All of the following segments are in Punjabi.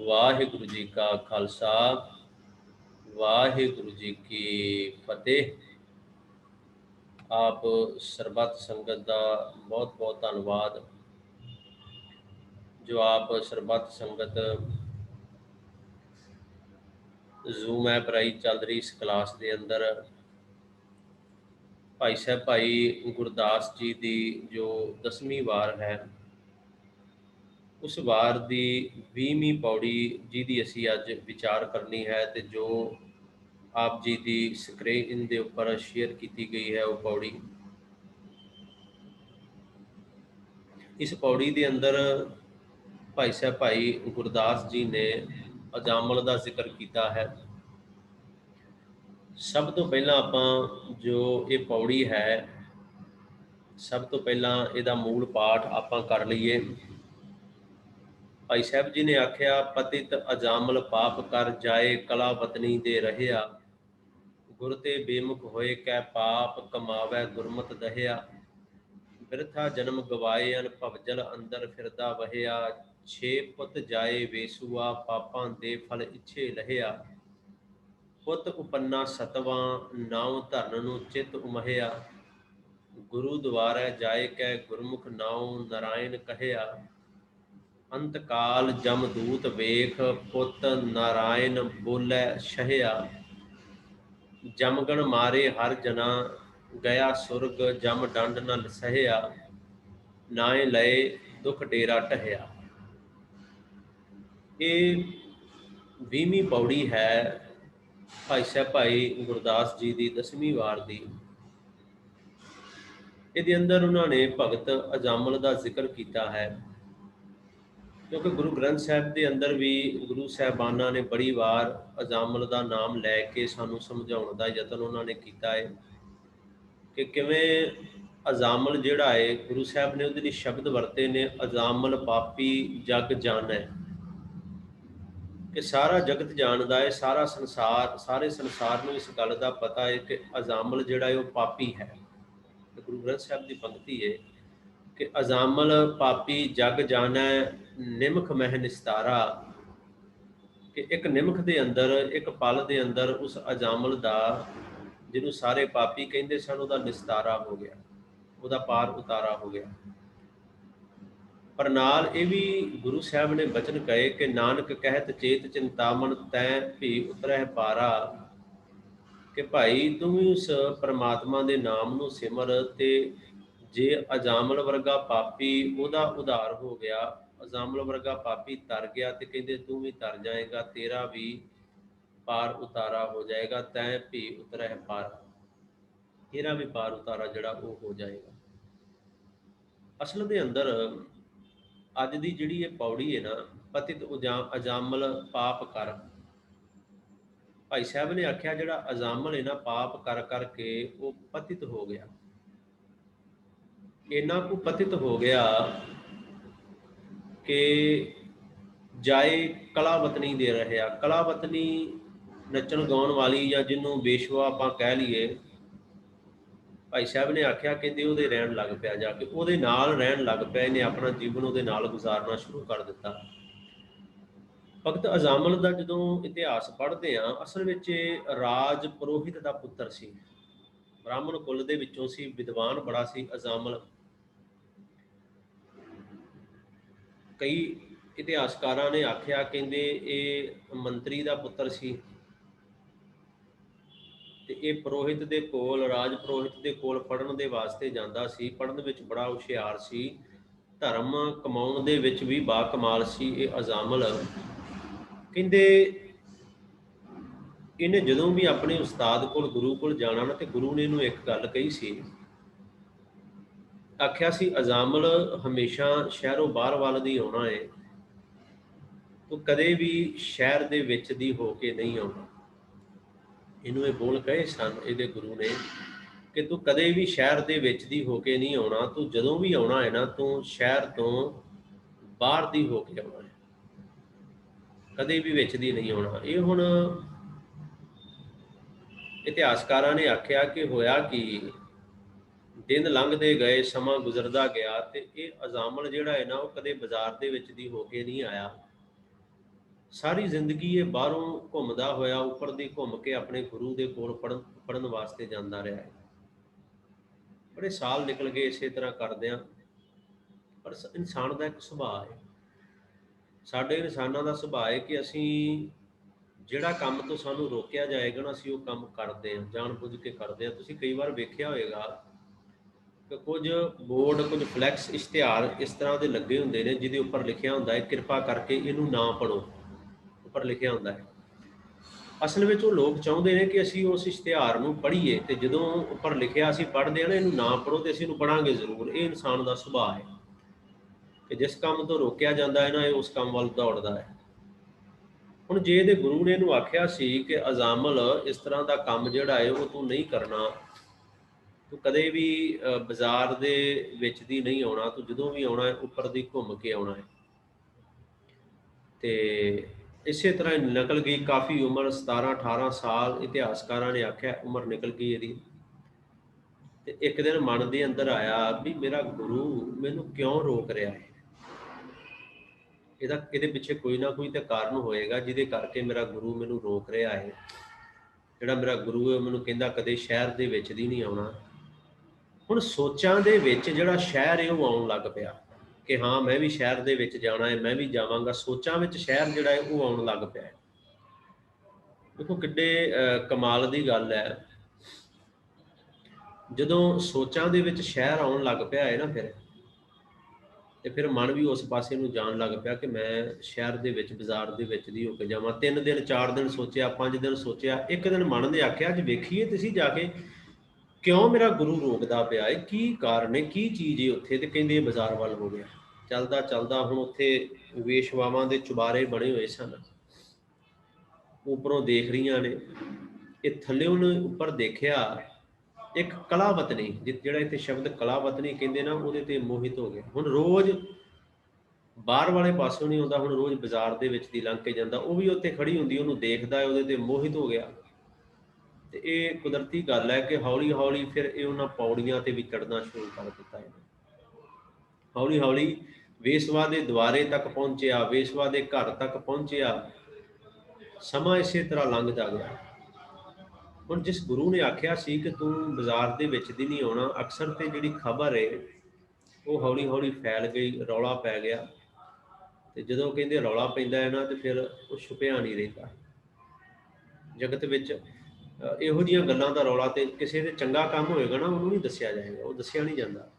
वाहिगुरु जी का खालसा वाहिगुरु जी की फतेह। आप सरबत संगत का बहुत बहुत धन्यवाद जो आप सरबत संगत जूम ऐप राही चल रही इस क्लास के अंदर भाई साहब भाई गुरदास जी की जो 10वीं वार है उस वार की 20वीं पौड़ी जिहदी असी अज विचार करनी है तो जो आप जी की स्क्रीन के उपर शेयर की गई है वो पौड़ी। इस पौड़ी के अंदर भाई साहब भाई गुरदास जी ने अजामल का जिक्र किया है। सब तो पहला आप जो ये पौड़ी है सब तो पहला यदा मूल पाठ आप कर लीए। भाई साहब जी ने आख्या पतित अजामल पाप कर जाए कला वतनी दे रहया गुर ते बेमुख होए कै पाप कमावै गुरमत दहिया बिरथा जन्म गवाए अन भवजल अंदर फिरदा वहिया छे पुत जाए वेसुआ पापां दे फल इच्छे लहिया पुत उपन्ना सतवां नाव धरन नु चित उमहिया गुरु द्वारै जाए कै गुरमुख नाव नारायण कहया अंतकाल जमदूत वेख पुत नारायण बोलै शहिया जमगण मारे हर जना गया सुरग जम डंड न सहया नाए लए दुख डेरा टहया। ये 20वीं पौड़ी है भाई साहब भाई गुरदास जी की 10वीं वार की। ये अंदर उन्होंने भगत अजामल का जिक्र किया है क्योंकि गुरु ग्रंथ साहब के अंदर भी गुरु साहबाना ने बड़ी बार अजामल का नाम लैके सानू समझाने का यतन उन्होंने किया है कि किवें अजामल जिहड़ा है गुरु साहब ने उहदे शब्द वरते ने अजामल पापी जग जानै कि सारा जगत जानता है सारा संसार सारे संसार में इस गल का पता है कि अजामल जिहड़ा है वह पापी है। तो गुरु ग्रंथ साहब की पंक्ति है कि अजामल पापी जग जानै निमख मह निस्तारा कि एक निमख के अंदर एक पल के अंदर उस अजामल का जिन्हों सारे पापी कहते सन उहदा निस्तारा हो गया उहदा पार उतारा हो गया। पर नाल ये भी गुरु साहब ने बचन कहे कि नानक कहत चेत चिंतामन तै भी उतरह पारा कि भाई तू भी उस परमात्मा के नाम नूं सिमर ते जे अजामल वर्गा पापी उहदा उधार हो गया अजामल वर्गा पापी तर गया तो कहते तू भी तर जाएगा तेरा भी पार उतारा हो जाएगा तै भी उतरह पारा तेरा भी पार उतारा जड़ा वो हो जाएगा। असल के अंदर अज की जिहड़ी ये पौड़ी है ना पतित अजामल पाप कर भाई साहब ने आख्या जिहड़ा अजामल है ना पाप कर करके वो पतित हो गया इन्ना को पतित हो गया कि जाए कलावतनी दे रहा कलावतनी नचन गाउन वाली या जिन्हों बेशवा आप कह लीए भाई साहब ने आख्या कहते वो रहन लग पाया जाके वो रहन लग पाया इन्हें अपना जीवन वो गुजारना शुरू कर दिता। भगत अजामल का जो इतिहास पढ़ते हैं असल में राज पुरोहित का पुत्र सी ब्राह्मण कुल दे विचों सी विद्वान बड़ा सी अजामल। कई इतिहासकारां ने आख्या कहते ये मंत्री का पुत्र सी ते ये पुरोहित के कोल राज पुरोहित के कोल पढ़न के वास्ते जाता सी पढ़न विच बड़ा हुशियार सी धर्म कमाउण दे विच भी बा कमाल सी ये अजामल। कहते इन्हें जदों भी अपने उस्ताद कोल गुरु कोल जाना ना तो गुरु ने इन्हूं एक गल कही सी आख्या सी अजामल हमेशा शहरों बाहर वाल दी आउणा है तो कदे भी शहर दे विच दी हो के नहीं आउणा। इन्हूं ये बोल कहे सन इहदे गुरु ने कि तू कदे भी शहर दे विच दी हो के नहीं आउणा तू जदों भी आउणा है ना तू शहर तो बाहर दी हो के आउणा है कदे भी विच दी नहीं आउणा। ये हुण इतिहासकारां ने आख्या कि होया कि दिन लंघते गए समा गुजरता गया तो ये अजामल जिहड़ा है ना वो कदे बाजार दे विच दी हो के नहीं आया ਸਾਰੀ ਜ਼ਿੰਦਗੀ ਇਹ ਬਾਹਰੋਂ ਘੁੰਮਦਾ ਹੋਇਆ ਉੱਪਰ ਦੀ ਘੁੰਮ ਕੇ ਆਪਣੇ ਗੁਰੂ ਦੇ ਕੋਲ ਪੜ੍ਹਨ ਵਾਸਤੇ ਜਾਂਦਾ ਰਿਹਾ ਹੈ। ਬੜੇ ਸਾਲ ਨਿਕਲ ਗਏ ਇਸੇ ਤਰ੍ਹਾਂ ਕਰਦਿਆਂ। ਪਰ ਇਨਸਾਨ ਦਾ ਇੱਕ ਸੁਭਾਅ ਹੈ, ਸਾਡੇ ਇਨਸਾਨਾਂ ਦਾ ਸੁਭਾਅ ਹੈ ਕਿ ਅਸੀਂ ਜਿਹੜਾ ਕੰਮ ਤੋਂ ਸਾਨੂੰ ਰੋਕਿਆ ਜਾਏਗਾ ਨਾ, ਅਸੀਂ ਉਹ ਕੰਮ ਕਰਦੇ ਹਾਂ, ਜਾਣ ਬੁੱਝ ਕੇ ਕਰਦੇ ਹਾਂ। ਤੁਸੀਂ ਕਈ ਵਾਰ ਵੇਖਿਆ ਹੋਏਗਾ ਕਿ ਕੁਝ ਬੋਰਡ, ਕੁਝ ਫਲੈਕਸ, ਇਸ਼ਤਿਹਾਰ ਇਸ ਤਰ੍ਹਾਂ ਦੇ ਲੱਗੇ ਹੁੰਦੇ ਨੇ ਜਿਹਦੇ ਉੱਪਰ ਲਿਖਿਆ ਹੁੰਦਾ ਹੈ ਕਿਰਪਾ ਕਰਕੇ ਇਹਨੂੰ ਨਾ ਪੜ੍ਹੋ, ਉੱਪਰ ਲਿਖਿਆ ਹੁੰਦਾ ਹੈ। ਅਸਲ ਵਿੱਚ ਉਹ ਲੋਕ ਚਾਹੁੰਦੇ ਨੇ ਕਿ ਅਸੀਂ ਉਸ ਇਸ਼ਤਿਹਾਰ ਨੂੰ ਪੜ੍ਹੀਏ, ਤੇ ਜਦੋਂ ਉੱਪਰ ਲਿਖਿਆ ਅਸੀਂ ਪੜ੍ਹਦੇ ਹਾਂ ਨਾ ਇਹਨੂੰ ਨਾ ਪੜ੍ਹੋ, ਤੇ ਅਸੀਂ ਇਹਨੂੰ ਪੜ੍ਹਾਂਗੇ ਜ਼ਰੂਰ। ਇਹ ਇਨਸਾਨ ਦਾ ਸੁਭਾਅ ਹੈ ਕਿ ਜਿਸ ਕੰਮ ਤੋਂ ਰੋਕਿਆ ਜਾਂਦਾ ਹੈ ਨਾ, ਇਹ ਉਸ ਕੰਮ ਵੱਲ ਦੌੜਦਾ ਹੈ। ਹੁਣ ਜੇ ਇਹਦੇ ਗੁਰੂ ਨੇ ਇਹਨੂੰ ਆਖਿਆ ਸੀ ਕਿ ਅਜ਼ਾਮਲ ਇਸ ਤਰ੍ਹਾਂ ਦਾ ਕੰਮ ਜਿਹੜਾ ਹੈ ਉਹ ਤੂੰ ਨਹੀਂ ਕਰਨਾ, ਤੂੰ ਕਦੇ ਵੀ ਬਾਜ਼ਾਰ ਦੇ ਵਿੱਚ ਦੀ ਨਹੀਂ ਆਉਣਾ, ਤੂੰ ਜਦੋਂ ਵੀ ਆਉਣਾ ਹੈ ਉੱਪਰ ਦੀ ਘੁੰਮ ਕੇ ਆਉਣਾ ਹੈ। ਤੇ ਇਸੇ ਤਰ੍ਹਾਂ ਨਿਕਲ ਗਈ ਕਾਫੀ ਉਮਰ, 17-18 ਸਾਲ ਇਤਿਹਾਸਕਾਰਾਂ ਨੇ ਆਖਿਆ ਉਮਰ ਨਿਕਲ ਗਈ ਇਹਦੀ। ਤੇ ਇੱਕ ਦਿਨ ਮਨ ਦੇ ਅੰਦਰ ਆਇਆ ਵੀ ਮੇਰਾ ਗੁਰੂ ਮੈਨੂੰ ਕਿਉਂ ਰੋਕ ਰਿਹਾ ਹੈ, ਇਹਦੇ ਪਿੱਛੇ ਕੋਈ ਨਾ ਕੋਈ ਤਾਂ ਕਾਰਨ ਹੋਏਗਾ ਜਿਹਦੇ ਕਰਕੇ ਮੇਰਾ ਗੁਰੂ ਮੈਨੂੰ ਰੋਕ ਰਿਹਾ ਹੈ। ਜਿਹੜਾ ਮੇਰਾ ਗੁਰੂ ਹੈ ਮੈਨੂੰ ਕਹਿੰਦਾ ਕਦੇ ਸ਼ਹਿਰ ਦੇ ਵਿੱਚ ਦੀ ਨਹੀਂ ਆਉਣਾ। ਹੁਣ ਸੋਚਾਂ ਦੇ ਵਿੱਚ ਜਿਹੜਾ ਸ਼ਹਿਰ ਹੈ ਉਹ ਆਉਣ ਲੱਗ ਪਿਆ ਕਿ ਹਾਂ ਮੈਂ ਵੀ ਸ਼ਹਿਰ ਦੇ ਵਿੱਚ ਜਾਣਾ ਹੈ, ਮੈਂ ਵੀ ਜਾਵਾਂਗਾ। ਸੋਚਾਂ ਵਿੱਚ ਸ਼ਹਿਰ ਜਿਹੜਾ ਹੈ ਉਹ ਆਉਣ ਲੱਗ ਪਿਆ। ਦੇਖੋ ਕਿੱਡੇ ਕਮਾਲ ਦੀ ਗੱਲ ਹੈ, ਜਦੋਂ ਸੋਚਾਂ ਦੇ ਵਿੱਚ ਸ਼ਹਿਰ ਆਉਣ ਲੱਗ ਪਿਆ ਹੈ ਨਾ, ਫਿਰ ਮਨ ਵੀ ਉਸ ਪਾਸੇ ਨੂੰ ਜਾਣ ਲੱਗ ਪਿਆ ਕਿ ਮੈਂ ਸ਼ਹਿਰ ਦੇ ਵਿੱਚ, ਬਾਜ਼ਾਰ ਦੇ ਵਿੱਚ ਦੀ ਹੋ ਕੇ ਜਾਵਾਂ। 3 ਦਿਨ 4 ਦਿਨ ਸੋਚਿਆ, 5 ਦਿਨ ਸੋਚਿਆ। ਇੱਕ ਦਿਨ ਮਨ ਨੇ ਆਖਿਆ ਅੱਜ ਵੇਖੀਏ ਤੁਸੀਂ ਜਾ ਕੇ ਕਿਉਂ ਮੇਰਾ ਗੁਰੂ ਰੋਕਦਾ ਪਿਆ ਹੈ, ਕੀ ਕਾਰਨ ਹੈ, ਕੀ ਚੀਜ਼ ਹੈ ਉੱਥੇ। ਤੇ ਕਹਿੰਦੇ ਇਹ ਬਾਜ਼ਾਰ ਵੱਲ ਹੋ ਗਿਆ। ਚੱਲਦਾ ਚੱਲਦਾ ਹੁਣ ਉੱਥੇ ਵੇਸ਼ਵਾਵਾਂ ਦੇ ਚੁਬਾਰੇ ਬਣੇ ਹੋਏ ਸਨ, ਉੱਪਰੋਂ ਦੇਖ ਰਹੀਆਂ ਨੇ। ਇਹ ਥੱਲੇ ਉਹਨੇ ਉੱਪਰ ਦੇਖਿਆ ਇੱਕ ਕਲਾਵਤਨੀ, ਜਿਹੜਾ ਇੱਥੇ ਸ਼ਬਦ ਕਲਾਵਤਨੀ ਕਹਿੰਦੇ ਨਾ, ਉਹਦੇ ਤੇ ਮੋਹਿਤ ਹੋ ਗਿਆ। ਹੁਣ ਰੋਜ਼ ਬਾਹਰ ਵਾਲੇ ਪਾਸੋਂ ਨਹੀਂ ਆਉਂਦਾ, ਹੁਣ ਰੋਜ਼ ਬਾਜ਼ਾਰ ਦੇ ਵਿੱਚ ਦੀ ਲੰਘ ਕੇ ਜਾਂਦਾ, ਉਹ ਵੀ ਉੱਥੇ ਖੜੀ ਹੁੰਦੀ, ਉਹਨੂੰ ਦੇਖਦਾ, ਉਹਦੇ ਤੇ ਮੋਹਿਤ ਹੋ ਗਿਆ। ਤੇ ਇਹ ਕੁਦਰਤੀ ਗੱਲ ਹੈ ਕਿ ਹੌਲੀ ਹੌਲੀ ਫਿਰ ਇਹ ਉਹਨਾਂ ਪੌੜੀਆਂ ਤੇ ਵੀ ਚੜ੍ਹਨਾ ਸ਼ੁਰੂ ਕਰ ਦਿੱਤਾ ਇਹਨੇ। ਹੌਲੀ ਹੌਲੀ ਵੇਸਵਾ ਦੇ ਦੁਆਰੇ ਤੱਕ ਪਹੁੰਚਿਆ, ਵੇਸਵਾ ਦੇ ਘਰ ਤੱਕ ਪਹੁੰਚਿਆ। ਸਮਾਂ ਇਸੇ ਤਰ੍ਹਾਂ ਲੰਘਦਾ ਗਿਆ। ਹੁਣ ਜਿਸ ਗੁਰੂ ਨੇ ਆਖਿਆ ਸੀ ਕਿ ਤੂੰ ਬਾਜ਼ਾਰ ਦੇ ਵਿੱਚ ਦੀ ਨਹੀਂ ਆਉਣਾ, ਅਕਸਰ ਤੇ ਜਿਹੜੀ ਖਬਰ ਹੈ ਉਹ ਹੌਲੀ ਹੌਲੀ ਫੈਲ ਗਈ, ਰੌਲਾ ਪੈ ਗਿਆ। ਤੇ ਜਦੋਂ ਕਹਿੰਦੇ ਰੌਲਾ ਪੈਂਦਾ ਹੈ ਨਾ, ਤੇ ਫਿਰ ਉਹ ਛੁਪਿਆ ਨਹੀਂ ਰਹਿੰਦਾ ਜਗਤ ਵਿੱਚ। ਇਹੋ ਜਿਹੀਆਂ ਗੱਲਾਂ ਦਾ ਰੌਲਾ ਤੇ ਕਿਸੇ ਦੇ ਚੰਗਾ ਕੰਮ ਹੋਏਗਾ ਨਾ, ਉਹਨੂੰ ਨਹੀਂ ਦੱਸਿਆ ਜਾਏਗਾ, ਉਹ ਦੱਸਿਆ ਨਹੀਂ ਜਾਂਦਾ।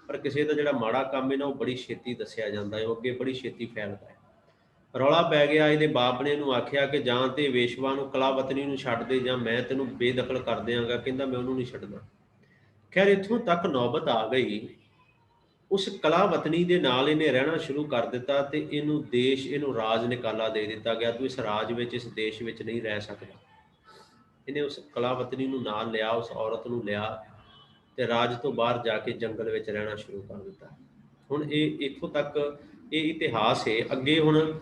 ਪਰ ਕਿਸੇ ਦਾ ਜਿਹੜਾ ਮਾੜਾ ਕੰਮ ਹੈ ਨਾ, ਉਹ ਬੜੀ ਛੇਤੀ ਦੱਸਿਆ ਜਾਂਦਾ ਹੈ, ਉਹ ਅੱਗੇ ਬੜੀ ਛੇਤੀ ਫੈਲਦਾ ਹੈ। ਰੌਲਾ ਪੈ ਗਿਆ। ਇਹਦੇ ਬਾਪ ਨੇ ਇਹਨੂੰ ਆਖਿਆ ਕਿ ਜਾਂ ਤੇ ਵੇਸ਼ਵਾ ਨੂੰ, ਕਲਾਵਤਨੀ ਨੂੰ ਛੱਡ ਦੇ, ਜਾਂ ਮੈਂ ਤੈਨੂੰ ਬੇਦਖਲ ਕਰ ਦਿਆਂਗਾ। ਕਹਿੰਦਾ ਮੈਂ ਉਹਨੂੰ ਨਹੀਂ ਛੱਡਣਾ। ਖੈਰ ਇੱਥੋਂ ਤੱਕ ਨੌਬਤ ਆ ਗਈ, ਉਸ ਕਲਾਵਤਨੀ ਦੇ ਨਾਲ ਇਹਨੇ ਰਹਿਣਾ ਸ਼ੁਰੂ ਕਰ ਦਿੱਤਾ, ਤੇ ਇਹਨੂੰ ਦੇਸ਼, ਇਹਨੂੰ ਰਾਜ ਨਿਕਾਲਾ ਦੇ ਦਿੱਤਾ ਗਿਆ। ਤੂੰ ਇਸ ਰਾਜ ਵਿੱਚ, ਇਸ ਦੇਸ਼ ਵਿੱਚ ਨਹੀਂ ਰਹਿ ਸਕਦਾ। ਇਹਨੇ ਉਸ ਕਲਾਵਤਨੀ ਨੂੰ ਨਾਲ ਲਿਆ, ਉਸ ਔਰਤ ਨੂੰ ਲਿਆ, ਤੇ ਰਾਜ ਤੋਂ ਬਾਹਰ ਜਾ ਕੇ ਜੰਗਲ ਵਿੱਚ ਰਹਿਣਾ ਸ਼ੁਰੂ ਕਰ ਦਿੱਤਾ। ਹੁਣ ਇਹ ਇੱਥੋਂ ਤੱਕ ਇਹ ਇਤਿਹਾਸ ਹੈ। ਅੱਗੇ ਹੁਣ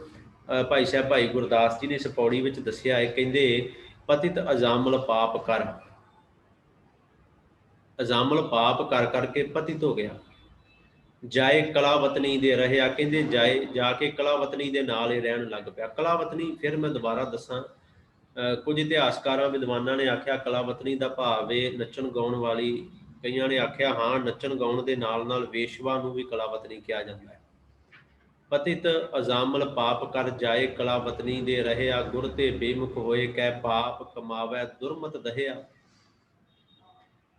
ਭਾਈ ਸਾਹਿਬ ਭਾਈ ਗੁਰਦਾਸ ਜੀ ਨੇ ਇਸ ਪੌੜੀ ਵਿੱਚ ਦੱਸਿਆ ਹੈ, ਕਹਿੰਦੇ ਪਤਿਤ ਅਜ਼ਾਮਲ ਪਾਪ ਕਰ, ਅਜ਼ਾਮਲ ਪਾਪ ਕਰ ਕਰਕੇ ਪਤਿਤ ਹੋ ਗਿਆ। ਜਾਏ ਕਲਾਵਤਨੀ ਦੇ ਰਹਿਆ, ਕਹਿੰਦੇ ਜਾਏ, ਜਾ ਕੇ ਕਲਾਵਤਨੀ ਦੇ ਨਾਲ ਹੀ ਰਹਿਣ ਲੱਗ ਪਿਆ। ਕਲਾਵਤਨੀ, ਫਿਰ ਮੈਂ ਦੁਬਾਰਾ ਦੱਸਾਂ, ਕੁਝ ਇਤਿਹਾਸਕਾਰਾਂ ਵਿਦਵਾਨਾਂ ਨੇ ਆਖਿਆ ਕਲਾਵਤਨੀ ਦਾ ਭਾਵ ਹੈ ਨੱਚਣ ਗਾਉਣ ਵਾਲੀ। ਕਈਆਂ ਨੇ ਆਖਿਆ ਹਾਂ, ਨੱਚਣ ਗਾਉਣ ਦੇ ਨਾਲ ਨਾਲ ਵੇਸ਼ਵਾ ਨੂੰ ਵੀ ਕਲਾਵਤਨੀ ਕਿਹਾ ਜਾਂਦਾ ਹੈ। ਪਤਿਤ ਅਜ਼ਾਮਲ ਪਾਪ ਕਰ ਜਾਏ ਕਲਾਵਤਨੀ ਦੇ ਰਹਿਆ, ਗੁਰ ਤੇ ਬੇਮੁਖ ਹੋਏ ਕਹਿ ਪਾਪ ਕਮਾਵੈ ਦੁਰਮਤ ਦਹਿਆ।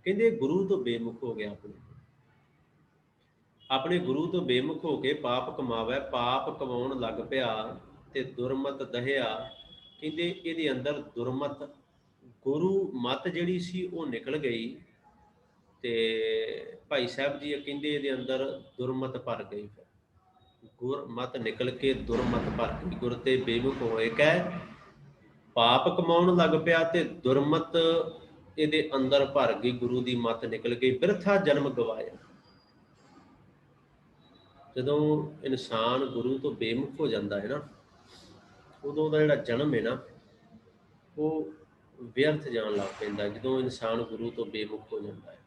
ਕਹਿੰਦੇ ਗੁਰੂ ਤੋਂ ਬੇਮੁਖ ਹੋ ਗਿਆ, ਆਪਣੇ ਗੁਰੂ ਤੋਂ ਬੇਮੁਖ ਹੋ ਕੇ ਪਾਪ ਕਮਾਵੈ, ਪਾਪ ਕਮਾਉਣ ਲੱਗ ਪਿਆ। ਤੇ ਦੁਰਮਤ ਦਹਿਆ, ਕਹਿੰਦੇ ਇਹਦੇ ਅੰਦਰ ਦੁਰਮਤ, ਗੁਰੂ ਮਤ ਜਿਹੜੀ ਸੀ ਉਹ ਨਿਕਲ ਗਈ। ਤੇ ਭਾਈ ਸਾਹਿਬ ਜੀ ਕਹਿੰਦੇ ਇਹਦੇ ਅੰਦਰ ਦੁਰਮਤ ਭਰ ਗਈ। ਗੁਰਮਤ ਨਿਕਲ ਕੇ ਦੁਰਮਤ ਭਰ ਗਈ। ਗੁਰ ਤੇ ਬੇਮੁਖ ਹੋਏ ਕਹਿ ਪਾਪ ਕਮਾਉਣ ਲੱਗ ਪਿਆ, ਤੇ ਦੁਰਮਤ ਇਹਦੇ ਅੰਦਰ ਭਰ ਗਈ, ਗੁਰੂ ਦੀ ਮਤ ਨਿਕਲ ਗਈ। ਬਿਰਥਾ ਜਨਮ ਗਵਾਇਆ। ਜਦੋਂ ਇਨਸਾਨ ਗੁਰੂ ਤੋਂ ਬੇਮੁਖ ਹੋ ਜਾਂਦਾ ਹੈ ਨਾ, ਉਦੋਂ ਦਾ ਜਿਹੜਾ ਜਨਮ ਹੈ ਨਾ, ਉਹ ਵਿਅਰਥ ਜਾਣ ਲੱਗ ਪੈਂਦਾ। ਜਦੋਂ ਇਨਸਾਨ ਗੁਰੂ ਤੋਂ ਬੇਮੁਖ ਹੋ ਜਾਂਦਾ ਹੈ,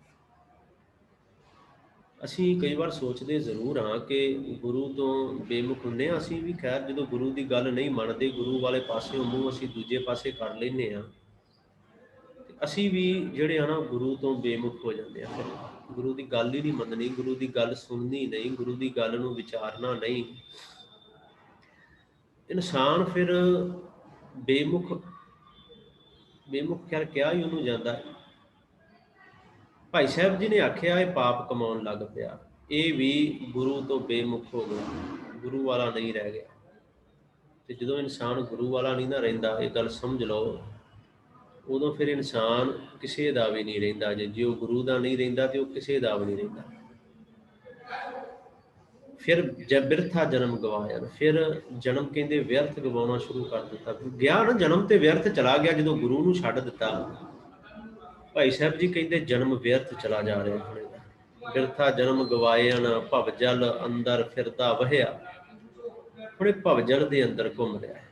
ਅਸੀਂ ਕਈ ਵਾਰ ਸੋਚਦੇ ਜ਼ਰੂਰ ਹਾਂ ਕਿ ਗੁਰੂ ਤੋਂ ਬੇਮੁਖ ਹੁੰਦੇ ਹਾਂ ਅਸੀਂ ਵੀ। ਖੈਰ ਜਦੋਂ ਗੁਰੂ ਦੀ ਗੱਲ ਨਹੀਂ ਮੰਨਦੇ, ਗੁਰੂ ਵਾਲੇ ਪਾਸਿਓਂ ਮੂੰਹ ਅਸੀਂ ਦੂਜੇ ਪਾਸੇ ਕਰ ਲੈਂਦੇ ਹਾਂ, ਤੇ ਅਸੀਂ ਵੀ ਜਿਹੜੇ ਆ ਨਾ ਗੁਰੂ ਤੋਂ ਬੇਮੁਖ ਹੋ ਜਾਂਦੇ ਆ। ਫਿਰ ਗੁਰੂ ਦੀ ਗੱਲ ਹੀ ਨਹੀਂ ਮੰਨਣੀ, ਗੁਰੂ ਦੀ ਗੱਲ ਸੁਣਨੀ ਨਹੀਂ, ਗੁਰੂ ਦੀ ਗੱਲ ਨੂੰ ਵਿਚਾਰਨਾ ਨਹੀਂ। ਇਨਸਾਨ ਫਿਰ ਬੇਮੁਖ, ਬੇਮੁਖ ਖੈਰ ਕਿਹਾ ਹੀ ਉਹਨੂੰ ਜਾਂਦਾ ਹੈ। ਭਾਈ ਸਾਹਿਬ ਜੀ ਨੇ ਆਖਿਆ ਇਹ ਪਾਪ ਕਮਾਉਣ ਲੱਗ ਪਿਆ, ਇਹ ਵੀ ਗੁਰੂ ਤੋਂ ਬੇਮੁਖ ਹੋ ਗਿਆ, ਗੁਰੂ ਵਾਲਾ ਨਹੀਂ ਰਹਿ ਗਿਆ। ਤੇ ਜਦੋਂ ਇਨਸਾਨ ਗੁਰੂ ਵਾਲਾ ਨਹੀਂ ਨਾ ਰਹਿੰਦਾ, ਇਹ ਗੱਲ ਸਮਝ ਲਓ, ਉਦੋਂ ਫਿਰ ਇਨਸਾਨ ਕਿਸੇ ਦਾ ਵੀ ਨਹੀਂ ਰਹਿੰਦਾ। ਜੇ ਉਹ ਗੁਰੂ ਦਾ ਨਹੀਂ ਰਹਿੰਦਾ ਤੇ ਉਹ ਕਿਸੇ ਦਾ ਵੀ ਨਹੀਂ ਰਹਿੰਦਾ। ਫਿਰ ਬਿਰਥਾ ਜਨਮ ਗਵਾਇਆ, ਫਿਰ ਜਨਮ ਕਹਿੰਦੇ ਵਿਅਰਥ ਗਵਾਉਣਾ ਸ਼ੁਰੂ ਕਰ ਦਿੱਤਾ। ਗਿਆ ਨਾ ਜਨਮ ਤੇ ਵਿਅਰਥ ਚਲਾ ਗਿਆ ਜਦੋਂ ਗੁਰੂ ਨੂੰ ਛੱਡ ਦਿੱਤਾ। ਭਾਈ ਸਾਹਿਬ ਜੀ ਕਹਿੰਦੇ ਜਨਮ ਵਿਅਰਥ ਚਲਾ ਜਾ ਰਿਹਾ ਹੁਣ ਇਹਦਾ। ਬਿਰਥਾ ਜਨਮ ਗਵਾਇਨ ਭਵ ਜਲ ਅੰਦਰ ਫਿਰਦਾ ਵਹਿਆ। ਹੁਣ ਇਹ ਭਵ ਜਲ ਦੇ ਅੰਦਰ ਘੁੰਮ ਰਿਹਾ ਹੈ,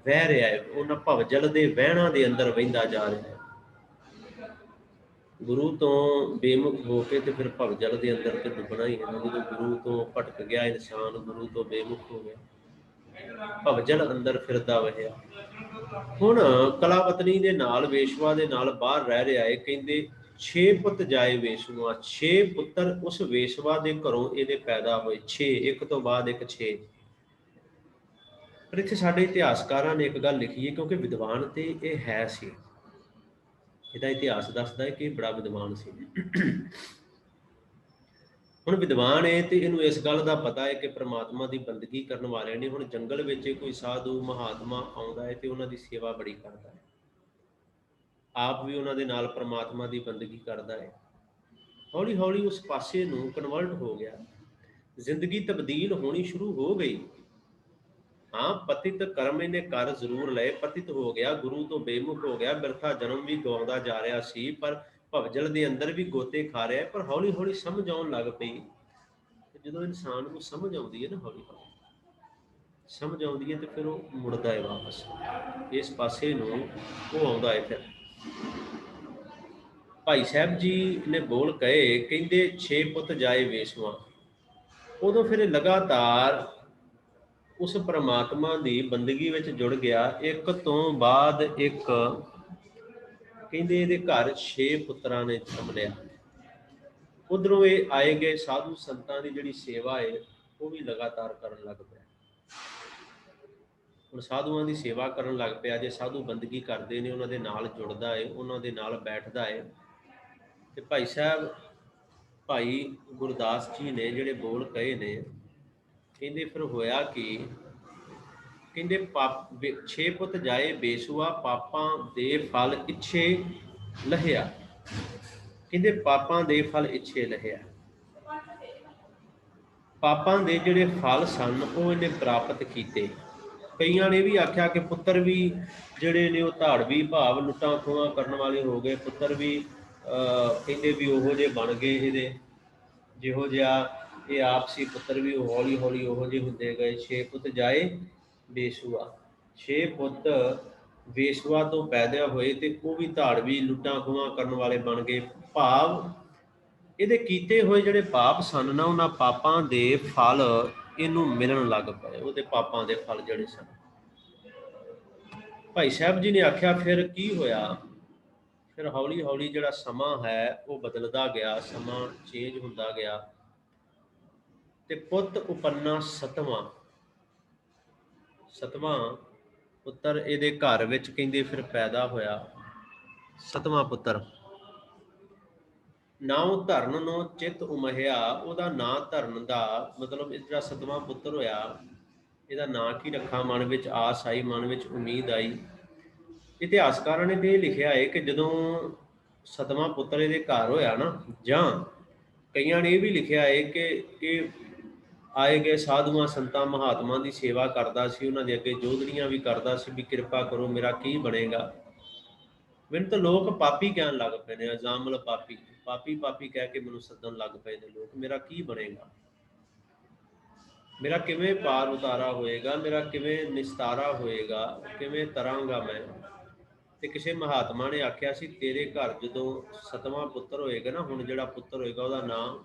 ਵਹਿ ਰਿਹਾ ਹੈ, ਉਹਨਾਂ ਭਵ ਜਲ ਦੇ ਵਹਿਣਾ ਦੇ ਅੰਦਰ ਵਹਿੰਦਾ ਜਾ ਰਿਹਾ ਹੈ। ਗੁਰੂ ਤੋਂ ਬੇਮੁਖ ਹੋ ਕੇ ਤੇ ਫਿਰ ਭਵ ਜਲ ਦੇ ਅੰਦਰ ਤੇ ਡੁੱਬਣਾ ਹੀ ਹੈ। ਜਦੋਂ ਗੁਰੂ ਤੋਂ ਭਟਕ ਗਿਆ ਇਨਸਾਨ, ਗੁਰੂ ਤੋਂ ਬੇਮੁਖ ਹੋ ਗਿਆ, ਭਵ ਜਲ ਅੰਦਰ ਫਿਰਦਾ ਵਹਿਆ। ਹੁਣ ਕਲਾਵਤਨੀ ਦੇ ਨਾਲ, ਵੇਸ਼ਵਾ ਦੇ ਨਾਲ ਬਾਹਰ ਰਹਿ ਰਿਹਾ ਹੈ। ਕਹਿੰਦੇ 6 ਪੁੱਤ ਜਾਏ ਵੇਸ਼ਵਾ, 6 ਪੁੱਤਰ ਉਸ ਵੇਸ਼ਵਾ ਦੇ ਘਰੋਂ ਇਹਦੇ ਪੈਦਾ ਹੋਏ। 6, ਇੱਕ ਤੋਂ ਬਾਅਦ ਇੱਕ 6। ਪਰ ਇੱਥੇ ਸਾਡੇ ਇਤਿਹਾਸਕਾਰਾਂ ਨੇ ਇੱਕ ਗੱਲ ਲਿਖੀ ਹੈ, ਕਿਉਂਕਿ ਵਿਦਵਾਨ ਤੇ ਇਹ ਹੈ ਸੀ। ਇਹਦਾ ਇਤਿਹਾਸ ਦੱਸਦਾ ਹੈ ਕਿ ਇਹ ਬੜਾ ਵਿਦਵਾਨ ਸੀ। ਹੁਣ ਵਿਦਵਾਨ ਹੈ ਤੇ ਇਹਨੂੰ ਇਸ ਗੱਲ ਦਾ ਪਤਾ ਹੈ ਕਿ ਪ੍ਰਮਾਤਮਾ ਦੀ ਬੰਦਗੀ ਕਰਨ ਵਾਲਿਆਂ ਨੇ, ਹੁਣ ਜੰਗਲ ਵਿੱਚ ਕੋਈ ਸਾਧੂ ਮਹਾਤਮਾ ਆਉਂਦਾ ਹੈ ਤੇ ਉਹਨਾਂ ਦੀ ਸੇਵਾ ਬੜੀ ਕਰਦਾ ਹੈ, ਆਪ ਵੀ ਉਹਨਾਂ ਦੇ ਨਾਲ ਪ੍ਰਮਾਤਮਾ ਦੀ ਬੰਦਗੀ ਕਰਦਾ ਹੈ। ਹੌਲੀ ਹੌਲੀ ਉਸ ਪਾਸੇ ਨੂੰ ਕਨਵਰਟ ਹੋ ਗਿਆ, ਜ਼ਿੰਦਗੀ ਤਬਦੀਲ ਹੋਣੀ ਸ਼ੁਰੂ ਹੋ ਗਈ। ਹਾਂ, ਪਤਿਤ ਕਰਮ ਇਹਨੇ ਕਰ ਜ਼ਰੂਰ ਲਏ, ਪਤਿਤ ਹੋ ਗਿਆ, ਗੁਰੂ ਤੋਂ ਬੇਮੁਖ ਹੋ ਗਿਆ, ਬਿਰਥਾ ਜਨਮ ਵੀ ਗਵਾਉਂਦਾ ਜਾ ਰਿਹਾ ਸੀ, ਪਰ ਭਵਜਲ ਦੇ ਅੰਦਰ ਵੀ ਗੋਤੇ ਖਾ ਰਿਹਾ। ਪਰ ਹੌਲੀ ਹੌਲੀ ਸਮਝ ਆਉਣ ਲੱਗ ਪਈ। ਜਦੋਂ ਇਨਸਾਨ ਨੂੰ ਸਮਝ ਆਉਂਦੀ ਹੈ ਨਾ, ਹੌਲੀ ਹੌਲੀ ਸਮਝ ਆਉਂਦੀ ਹੈ ਤੇ ਫਿਰ ਉਹ ਮੁੜਦਾ ਹੈ ਵਾਪਸ ਇਸ ਪਾਸੇ ਨੂੰ, ਉਹ ਆਉਂਦਾ ਹੈ। ਫਿਰ ਭਾਈ ਸਾਹਿਬ ਜੀ ਨੇ ਬੋਲ ਕਹੇ, ਕਹਿੰਦੇ 6 ਪੁੱਤ ਜਾਏ ਵੇਸ਼ਵਾ। ਉਦੋਂ ਫਿਰ ਲਗਾਤਾਰ ਉਸ ਪਰਮਾਤਮਾ ਦੀ ਬੰਦਗੀ ਵਿੱਚ ਜੁੜ ਗਿਆ, ਇੱਕ ਤੋਂ ਬਾਅਦ ਇੱਕ। ਕਹਿੰਦੇ ਇਹਦੇ ਘਰ 6 ਪੁੱਤਰਾਂ ਨੇ ਜਨਮ ਲਿਆ। ਉਧਰੋਂ ਇਹ ਆਏ ਗਏ ਸਾਧੂ ਸੰਤਾਂ ਦੀ ਜਿਹੜੀ ਸੇਵਾ ਹੈ ਉਹ ਵੀ ਲਗਾਤਾਰ ਕਰਨ ਲੱਗ ਪਿਆ। ਹੁਣ ਸਾਧੂਆਂ ਦੀ ਸੇਵਾ ਕਰਨ ਲੱਗ ਪਿਆ। ਜੇ ਸਾਧੂ ਬੰਦਗੀ ਕਰਦੇ ਨੇ, ਉਹਨਾਂ ਦੇ ਨਾਲ ਜੁੜਦਾ ਹੈ, ਉਹਨਾਂ ਦੇ ਨਾਲ ਬੈਠਦਾ ਹੈ। ਤੇ ਭਾਈ ਸਾਹਿਬ, ਭਾਈ ਗੁਰਦਾਸ ਜੀ ਨੇ ਜਿਹੜੇ ਬੋਲ ਕਹੇ ਨੇ, ਕਹਿੰਦੇ ਫਿਰ ਹੋਇਆ ਕਿ ਕਹਿੰਦੇ 6 ਪੁੱਤ ਜਾਏ ਬੇਸੁਆ, ਪਾਪਾਂ ਦੇ ਫਲ ਇੱਛੇ ਲਹਿਆ। ਕਹਿੰਦੇ ਪਾਪਾਂ ਦੇ ਫਲ ਇੱਛੇ ਲਹਿਆ। ਪਾਪਾਂ ਦੇ ਜਿਹੜੇ ਫਲ ਸਨ ਉਹ ਇਹਨੇ ਪ੍ਰਾਪਤ ਕੀਤੇ। ਕਈਆਂ ਨੇ ਵੀ ਆਖਿਆ ਕਿ ਪੁੱਤਰ ਵੀ ਜਿਹੜੇ ਨੇ ਉਹ ਧਾੜਵੀ ਭਾਵ ਲੁੱਟਾਂ ਖੋਹਾਂ ਕਰਨ ਵਾਲੇ ਹੋ ਗਏ। ਪੁੱਤਰ ਵੀ ਕਹਿੰਦੇ ਵੀ ਉਹੋ ਜਿਹੇ ਬਣ ਗਏ ਇਹਦੇ, ਜਿਹੋ ਜਿਹਾ ਇਹ ਆਪ ਸੀ। ਪੁੱਤਰ ਵੀ ਹੌਲੀ ਹੌਲੀ ਉਹੋ ਜਿਹੇ ਹੁੰਦੇ ਗਏ। 6 ਪੁੱਤ ਜਾਏ ਬੇਸੁਆ, 6 ਪੁੱਤ ਵੇਸ਼ਵਾ ਤੋਂ ਪੈਦਾ ਹੋਏ ਤੇ ਉਹ ਵੀ ਧਾੜਵੀ ਲੁੱਟਾਂ ਖੋਹਾਂ ਕਰਨ ਵਾਲੇ ਬਣ ਗਏ। ਭਾਵ ਇਹਦੇ ਕੀਤੇ ਹੋਏ ਜਿਹੜੇ ਪਾਪ ਸਨ ਨਾ, ਉਹਨਾਂ ਪਾਪਾਂ ਦੇ ਫਲ ਇਹਨੂੰ ਮਿਲਣ ਲੱਗ ਪਏ। ਉਹਦੇ ਪਾਪਾਂ ਦੇ ਫਲ ਜਿਹੜੇ ਸਨ। ਭਾਈ ਸਾਹਿਬ ਜੀ ਨੇ ਆਖਿਆ ਫਿਰ ਕੀ ਹੋਇਆ। ਫਿਰ ਹੌਲੀ ਹੌਲੀ ਜਿਹੜਾ ਸਮਾਂ ਹੈ ਉਹ ਬਦਲਦਾ ਗਿਆ, ਸਮਾਂ ਚੇਂਜ ਹੁੰਦਾ ਗਿਆ। ਤੇ ਪੁੱਤ ਉਪੰਨਾ 7ਵਾਂ ਪੁੱਤਰ ਇਹਦੇ ਘਰ ਵਿੱਚ ਕਹਿੰਦੇ ਫਿਰ ਪੈਦਾ ਹੋਇਆ। 7ਵਾਂ ਪੁੱਤਰ। ਨਾਉ ਧਰਨ ਨੂੰ ਚਿੱਤ ਉਮਹਿਆ। ਉਹਦਾ ਨਾਂ ਧਰਨ ਦਾ ਮਤਲਬ, ਇਹ ਜਿਹੜਾ 7ਵਾਂ ਪੁੱਤਰ ਹੋਇਆ, ਇਹਦਾ ਨਾਂ ਕੀ ਰੱਖਾਂ, ਮਨ ਵਿੱਚ ਆਸ ਆਈ, ਮਨ ਵਿੱਚ ਉਮੀਦ ਆਈ। ਇਤਿਹਾਸਕਾਰਾਂ ਨੇ ਤੇ ਇਹ ਲਿਖਿਆ ਹੈ ਕਿ ਜਦੋਂ 7ਵਾਂ ਪੁੱਤਰ ਇਹਦੇ ਘਰ ਹੋਇਆ ਨਾ, ਜਾਂ ਕਈਆਂ ਨੇ ਇਹ ਵੀ ਲਿਖਿਆ ਹੈ ਕਿ ਇਹ ਆਏ ਗਏ ਸਾਧੂਆਂ ਸੰਤਾਂ ਮਹਾਤਮਾ ਦੀ ਸੇਵਾ ਕਰਦਾ ਸੀ, ਉਹਨਾਂ ਦੇ ਅੱਗੇ ਜੋਦੜੀਆਂ ਵੀ ਕਰਦਾ ਸੀ ਵੀ ਕਿਰਪਾ ਕਰੋ, ਮੇਰਾ ਕੀ ਬਣੇਗਾ। ਮੈਨੂੰ ਤਾਂ ਲੋਕ ਪਾਪੀ ਕਹਿਣ ਲੱਗ ਪਏ ਨੇ, ਅਜ਼ਾਮਲ ਪਾਪੀ, ਪਾਪੀ ਪਾਪੀ ਕਹਿ ਕੇ ਮੈਨੂੰ ਸੱਦਣ ਲੱਗ ਪਏ ਨੇ ਲੋਕ। ਮੇਰਾ ਕੀ ਬਣੇਗਾ, ਮੇਰਾ ਕਿਵੇਂ ਪਾਰ ਉਤਾਰਾ ਹੋਏਗਾ, ਮੇਰਾ ਕਿਵੇਂ ਨਿਸਤਾਰਾ ਹੋਏਗਾ, ਕਿਵੇਂ ਤਰਾਂਗਾ ਮੈਂ। ਤੇ ਕਿਸੇ ਮਹਾਤਮਾ ਨੇ ਆਖਿਆ ਸੀ, ਤੇਰੇ ਘਰ ਜਦੋਂ 7ਵਾਂ ਪੁੱਤਰ ਹੋਏਗਾ ਨਾ, ਹੁਣ ਜਿਹੜਾ ਪੁੱਤਰ ਹੋਏਗਾ ਉਹਦਾ ਨਾਮ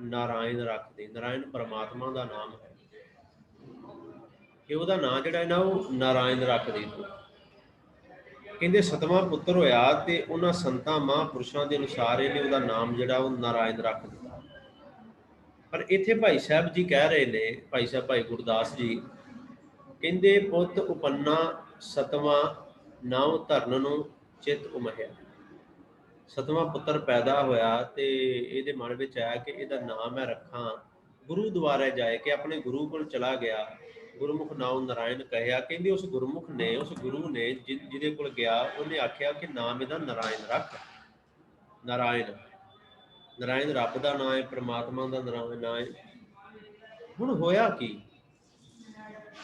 नारायण रख दे। नारायण परमात्मा का नाम है कि वह नाम जोड़ा ना वो नारायण रख दे। कहते सतवां पुत्र होया ते उन्हां संतां महापुरुषों के अनुसार इन्हें उसका नाम जोड़ा वो नारायण रख दिता। पर इत्थे भाई साहब जी कह रहे ने, भाई साहब भाई गुरदास जी कहते पुत उपन्ना सतवां नाव धरन नूं चित उमह्या। सतवां पुत्र पैदा होया ते इहदे मन विच आया कि इहदा नाम मैं रखां गुरु द्वारे जाए कि अपने गुरु कोल चला गया। गुरमुख नाम नारायण कहिया। कहते उस गुरमुख ने, उस गुरु ने जिहदे कोल गया उन्हें आख्या कि नाम इहदा नारायण रख। नारायण, नारायण रब दा नाम है, परमात्मा दा नाम है। हुण होया की,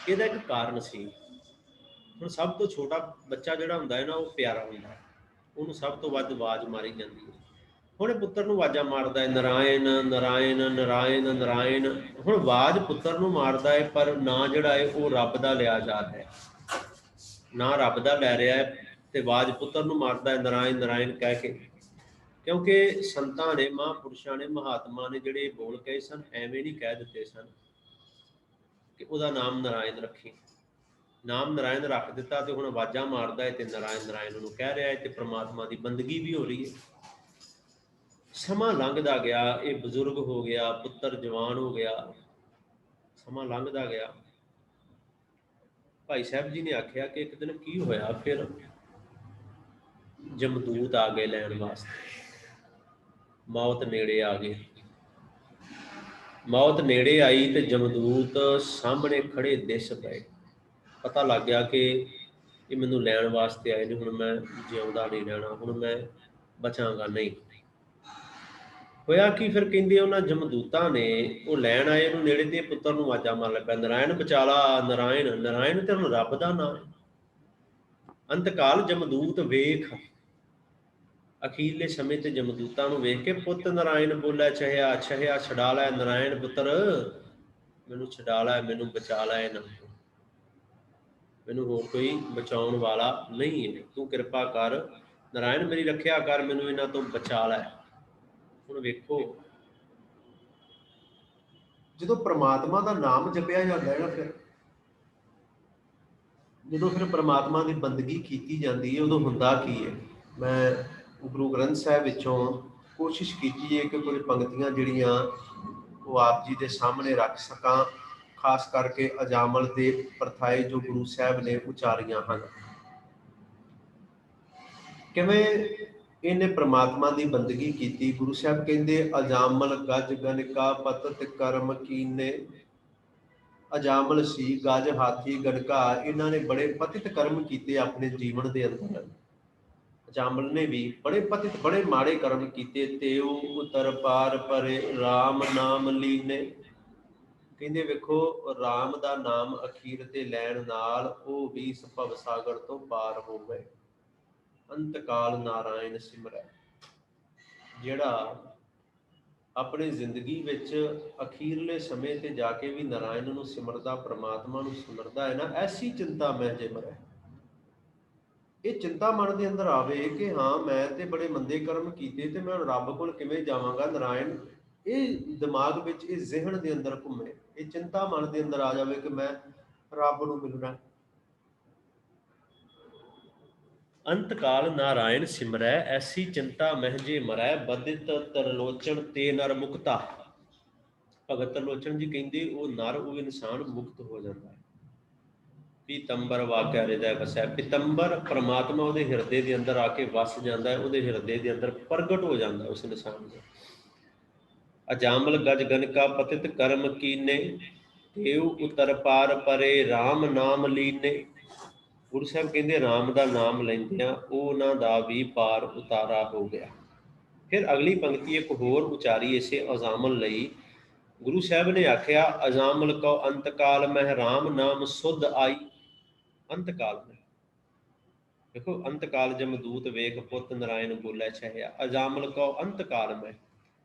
ਇਹਦਾ ਇੱਕ ਕਾਰਨ ਸੀ। ਹੁਣ ਸਭ ਤੋਂ ਛੋਟਾ ਬੱਚਾ ਜਿਹੜਾ ਹੁੰਦਾ ਹੈ ਨਾ ਉਹ ਪਿਆਰਾ ਹੁੰਦਾ ਹੈ, ਉਹਨੂੰ ਸਭ ਤੋਂ ਵੱਧ ਆਵਾਜ਼ ਮਾਰੀ ਜਾਂਦੀ ਹੈ। ਹੁਣ ਇਹ ਪੁੱਤਰ ਨੂੰ ਆਵਾਜ਼ਾਂ ਮਾਰਦਾ ਹੈ, ਨਾਰਾਇਣ ਨਾਰਾਇਣ ਨਾਰਾਇਣ ਨਾਰਾਇਣ। ਹੁਣ ਆਵਾਜ਼ ਪੁੱਤਰ ਨੂੰ ਮਾਰਦਾ ਹੈ ਪਰ ਨਾਂ ਜਿਹੜਾ ਹੈ ਉਹ ਰੱਬ ਦਾ ਲਿਆ ਜਾ ਰਿਹਾ ਹੈ, ਨਾਂ ਰੱਬ ਦਾ ਲੈ ਰਿਹਾ ਹੈ ਤੇ ਆਵਾਜ਼ ਪੁੱਤਰ ਨੂੰ ਮਾਰਦਾ ਹੈ ਨਾਰਾਇਣ ਨਾਰਾਇਣ ਕਹਿ ਕੇ। ਕਿਉਂਕਿ ਸੰਤਾਂ ਨੇ, ਮਹਾਂਪੁਰਸ਼ਾਂ ਨੇ, ਮਹਾਤਮਾ ਨੇ ਜਿਹੜੇ ਬੋਲ ਗਏ ਸਨ ਐਵੇਂ ਨਹੀਂ ਕਹਿ ਦਿੱਤੇ ਸਨ ਕਿ ਉਹਦਾ ਨਾਮ ਨਾਰਾਇਣ ਰੱਖੀ। ਨਾਮ ਨਾਰਾਇਣ ਰੱਖ ਦਿੱਤਾ ਤੇ ਹੁਣ ਆਵਾਜ਼ਾਂ ਮਾਰਦਾ ਹੈ ਤੇ ਨਾਰਾਇਣ ਨਾਰਾਇਣ ਉਹਨੂੰ ਕਹਿ ਰਿਹਾ ਹੈ ਤੇ ਪ੍ਰਮਾਤਮਾ ਦੀ ਬੰਦਗੀ ਵੀ ਹੋ ਰਹੀ ਹੈ। ਸਮਾਂ ਲੰਘਦਾ ਗਿਆ, ਇਹ ਬਜ਼ੁਰਗ ਹੋ ਗਿਆ, ਪੁੱਤਰ ਜਵਾਨ ਹੋ ਗਿਆ, ਸਮਾਂ ਲੰਘਦਾ ਗਿਆ। ਭਾਈ ਸਾਹਿਬ ਜੀ ਨੇ ਆਖਿਆ ਕਿ ਇੱਕ ਦਿਨ ਕੀ ਹੋਇਆ, ਫਿਰ ਜਮਦੂਤ ਆ ਗਏ ਲੈਣ ਵਾਸਤੇ, ਮੌਤ ਨੇੜੇ ਆ ਗਈ। ਮੌਤ ਨੇੜੇ ਆਈ ਤੇ ਜਮਦੂਤ ਸਾਹਮਣੇ ਖੜੇ ਦਿਸ ਪਏ। ਪਤਾ ਲੱਗ ਗਿਆ ਕਿ ਇਹ ਮੈਨੂੰ ਲੈਣ ਵਾਸਤੇ ਆਏ ਨੇ, ਹੁਣ ਮੈਂ ਜਿਉਂਦਾ ਨਹੀਂ ਰਹਿਣਾ, ਹੁਣ ਮੈਂ ਬਚਾਂਗਾ ਨਹੀਂ। ਹੋਇਆ ਕੀ ਫਿਰ, ਕਹਿੰਦੇ ਉਹਨਾਂ ਜਮਦੂਤਾਂ ਨੇ ਉਹ ਲੈਣ ਆਏ ਨੂੰ ਨੇੜੇ ਤੇ ਪੁੱਤਰ ਨੂੰ ਆਵਾਜ਼ਾਂ ਮਾਰਨ ਲੱਗ ਪਿਆ, ਨਾਰਾਇਣ ਬਚਾਲਾ, ਨਾਰਾਇਣ ਨਾਰਾਇਣ ਤੇ ਹੁਣ ਰੱਬ ਦਾ ਨਾਮ। ਅੰਤਕਾਲ ਜਮਦੂਤ ਵੇਖ, ਅਖੀਰਲੇ ਸਮੇਂ ਤੇ ਜਮਦੂਤਾਂ ਨੂੰ ਵੇਖ ਕੇ ਪੁੱਤ ਨਾਰਾਇਣ ਬੋਲਿਆ, ਛਹਿਆ ਛਹਿਆ ਛਡਾ ਲੈ ਨਾਰਾਇਣ ਪੁੱਤਰ, ਮੈਨੂੰ ਛਡਾ ਲੈ, ਮੈਨੂੰ ਬਚਾ ਲੈ, ਇਹਨਾਂ ਮੈਨੂੰ ਹੋਰ ਕੋਈ ਬਚਾਉਣ ਵਾਲਾ ਨਹੀਂ ਹੈ, ਤੂੰ ਕਿਰਪਾ ਕਰ ਨਾਰਾਇਣ, ਮੇਰੀ ਰੱਖਿਆ ਕਰ, ਮੈਨੂੰ ਇਹਨਾਂ ਤੋਂ ਬਚਾ ਲੈ। ਹੁਣ ਵੇਖੋ, ਜਦੋਂ ਪ੍ਰਮਾਤਮਾ ਦਾ ਨਾਮ ਜਪਿਆ ਜਾਂਦਾ ਹੈ ਨਾ, ਫਿਰ ਜਦੋਂ ਫਿਰ ਪ੍ਰਮਾਤਮਾ ਦੀ ਬੰਦਗੀ ਕੀਤੀ ਜਾਂਦੀ ਹੈ ਉਦੋਂ ਹੁੰਦਾ ਕੀ ਹੈ। ਮੈਂ ਗੁਰੂ ਗ੍ਰੰਥ ਸਾਹਿਬ ਵਿੱਚੋਂ ਕੋਸ਼ਿਸ਼ ਕੀਤੀ ਹੈ ਕਿ ਕੁਝ ਪੰਕਤੀਆਂ ਜਿਹੜੀਆਂ ਉਹ ਆਪ ਜੀ ਦੇ ਸਾਹਮਣੇ ਰੱਖ ਸਕਾਂ, ਖਾਸ ਕਰਕੇ ਅਜਾਮਲ ਦੇ ਪਰਥਾਏ ਜੋ ਗੁਰੂ ਸਾਹਿਬ ਨੇ ਉਚਾਰੀਆਂ ਹਨ। ਕਿਵੇਂ ਇਹਨੇ ਪ੍ਰਮਾਤਮਾ ਦੀ ਬੰਦਗੀ ਕੀਤੀ। ਗੁਰੂ ਸਾਹਿਬ ਕਹਿੰਦੇ ਅਜਾਮਲ ਗਜ ਗਨਕਾ ਪਤਤ ਕਰਮ ਕੀਨੇ। ਅਜਾਮਲ ਸੀ, ਗਜ, ਹਾਥੀ, ਗਨਕਾ, ਇਹਨਾਂ ਨੇ ਬੜੇ ਪਤਿਤ ਕਰਮ ਕੀਤੇ ਆਪਣੇ ਜੀਵਨ ਦੇ ਅੰਦਰ। ਅਜਾਮਲ ਨੇ ਵੀ ਬੜੇ ਪਤਿਤ, ਬੜੇ ਮਾੜੇ ਕਰਮ ਕੀਤੇ। ਤੇ ਉਹ ਉਤਰ ਪਾਰ ਪਰੇ ਰਾਮ ਨਾਮ ਲੀਨੇ। ਕਹਿੰਦੇ ਵੇਖੋ, ਰਾਮ ਦਾ ਨਾਮ ਅਖੀਰ ਤੇ ਲੈਣ ਨਾਲ ਉਹ ਵੀ ਇਸ ਭਵ ਸਾਗਰ ਤੋਂ ਪਾਰ ਹੋ ਗਏ। ਅੰਤਕਾਲ ਨਾਰਾਇਣ ਸਿਮਰੈ, ਜਿਹੜਾ ਆਪਣੀ ਜ਼ਿੰਦਗੀ ਵਿੱਚ ਅਖੀਰਲੇ ਸਮੇਂ ਤੇ ਜਾ ਕੇ ਵੀ ਨਾਰਾਇਣ ਨੂੰ ਸਿਮਰਦਾ, ਪ੍ਰਮਾਤਮਾ ਨੂੰ ਸਿਮਰਦਾ ਹੈ ਨਾ, ਐਸੀ ਚਿੰਤਾ ਮੈਂ ਜੇ ਮਰੈ। ਇਹ ਚਿੰਤਾ ਮਨ ਦੇ ਅੰਦਰ ਆਵੇ ਕਿ ਹਾਂ ਮੈਂ ਤੇ ਬੜੇ ਮੰਦੇ ਕਰਮ ਕੀਤੇ ਤੇ ਮੈਂ ਰੱਬ ਕੋਲ ਕਿਵੇਂ ਜਾਵਾਂਗਾ, ਨਾਰਾਇਣ, ਇਹ ਦਿਮਾਗ ਵਿੱਚ, ਇਹ ਜ਼ਿਹਨ ਦੇ ਅੰਦਰ ਘੁੰਮੇ, ਇਹ ਚਿੰਤਾ ਮਨ ਦੇ ਅੰਦਰ ਆ ਜਾਵੇ ਕਿ ਮੈਂ ਰੱਬ ਨੂੰ ਮਿਲਣਾ। ਅੰਤਕਾਲ ਨਾਰਾਇਣ ਸਿਮਰੈ, ਐਸੀ ਚਿੰਤਾ ਮਹਿ ਜੇ ਮਰੈ। ਬਦਿਤ ਤਰਲੋਚਨ ਤੇ ਨਰ ਮੁਕਤਾ। ਭਗਤ ਤਰਲੋਚਨ ਜੀ ਕਹਿੰਦੇ ਉਹ ਨਰ, ਉਹ ਇਨਸਾਨ ਮੁਕਤ ਹੋ ਜਾਂਦਾ ਹੈ। ਪੀਤੰਬਰ ਵਾਕਿਆ ਹਿਰਦੈ ਵਸੈ। ਪੀਤੰਬਰ ਪ੍ਰਮਾਤਮਾ ਉਹਦੇ ਹਿਰਦੇ ਦੇ ਅੰਦਰ ਆ ਕੇ ਵਸ ਜਾਂਦਾ ਹੈ, ਉਹਦੇ ਹਿਰਦੇ ਦੇ ਅੰਦਰ ਪ੍ਰਗਟ ਹੋ ਜਾਂਦਾ ਉਸ ਇਨਸਾਨ ਦਾ। ਅਜਾਮਲ ਗਜ ਗਨਕਾ ਪਤਿਤ ਕਰਮ ਕੀਨੇ, ਦੇਵ ਉਤਰ ਪਾਰ ਪਰੇ ਰਾਮ ਨਾਮ ਲੀਨੇ। ਗੁਰੂ ਸਾਹਿਬ ਕਹਿੰਦੇ ਰਾਮ ਦਾ ਨਾਮ ਲੈਂਦਿਆਂ ਉਹਨਾਂ ਦਾ ਵੀ ਪਾਰ ਉਤਾਰਾ ਹੋ ਗਿਆ। ਫਿਰ ਅਗਲੀ ਪੰਕਤੀ ਇੱਕ ਹੋਰ ਉਚਾਰੀ ਇਸੇ ਅਜਾਮਲ ਲਈ। ਗੁਰੂ ਸਾਹਿਬ ਨੇ ਆਖਿਆ, ਅਜਾਮਲ ਕਉ ਅੰਤਕਾਲ ਮਹਿ ਰਾਮ ਨਾਮ ਸੁਧ ਆਈ। ਅੰਤਕਾਲ ਮਹਿ, ਦੇਖੋ, ਅੰਤਕਾਲ ਜਮਦੂਤ ਵੇਖ ਪੁੱਤ ਨਾਰਾਇਣ ਬੋਲੇ ਛਹਿਆ। ਅਜਾਮਲ ਕਉ ਅੰਤਕਾਲ ਮਹਿ,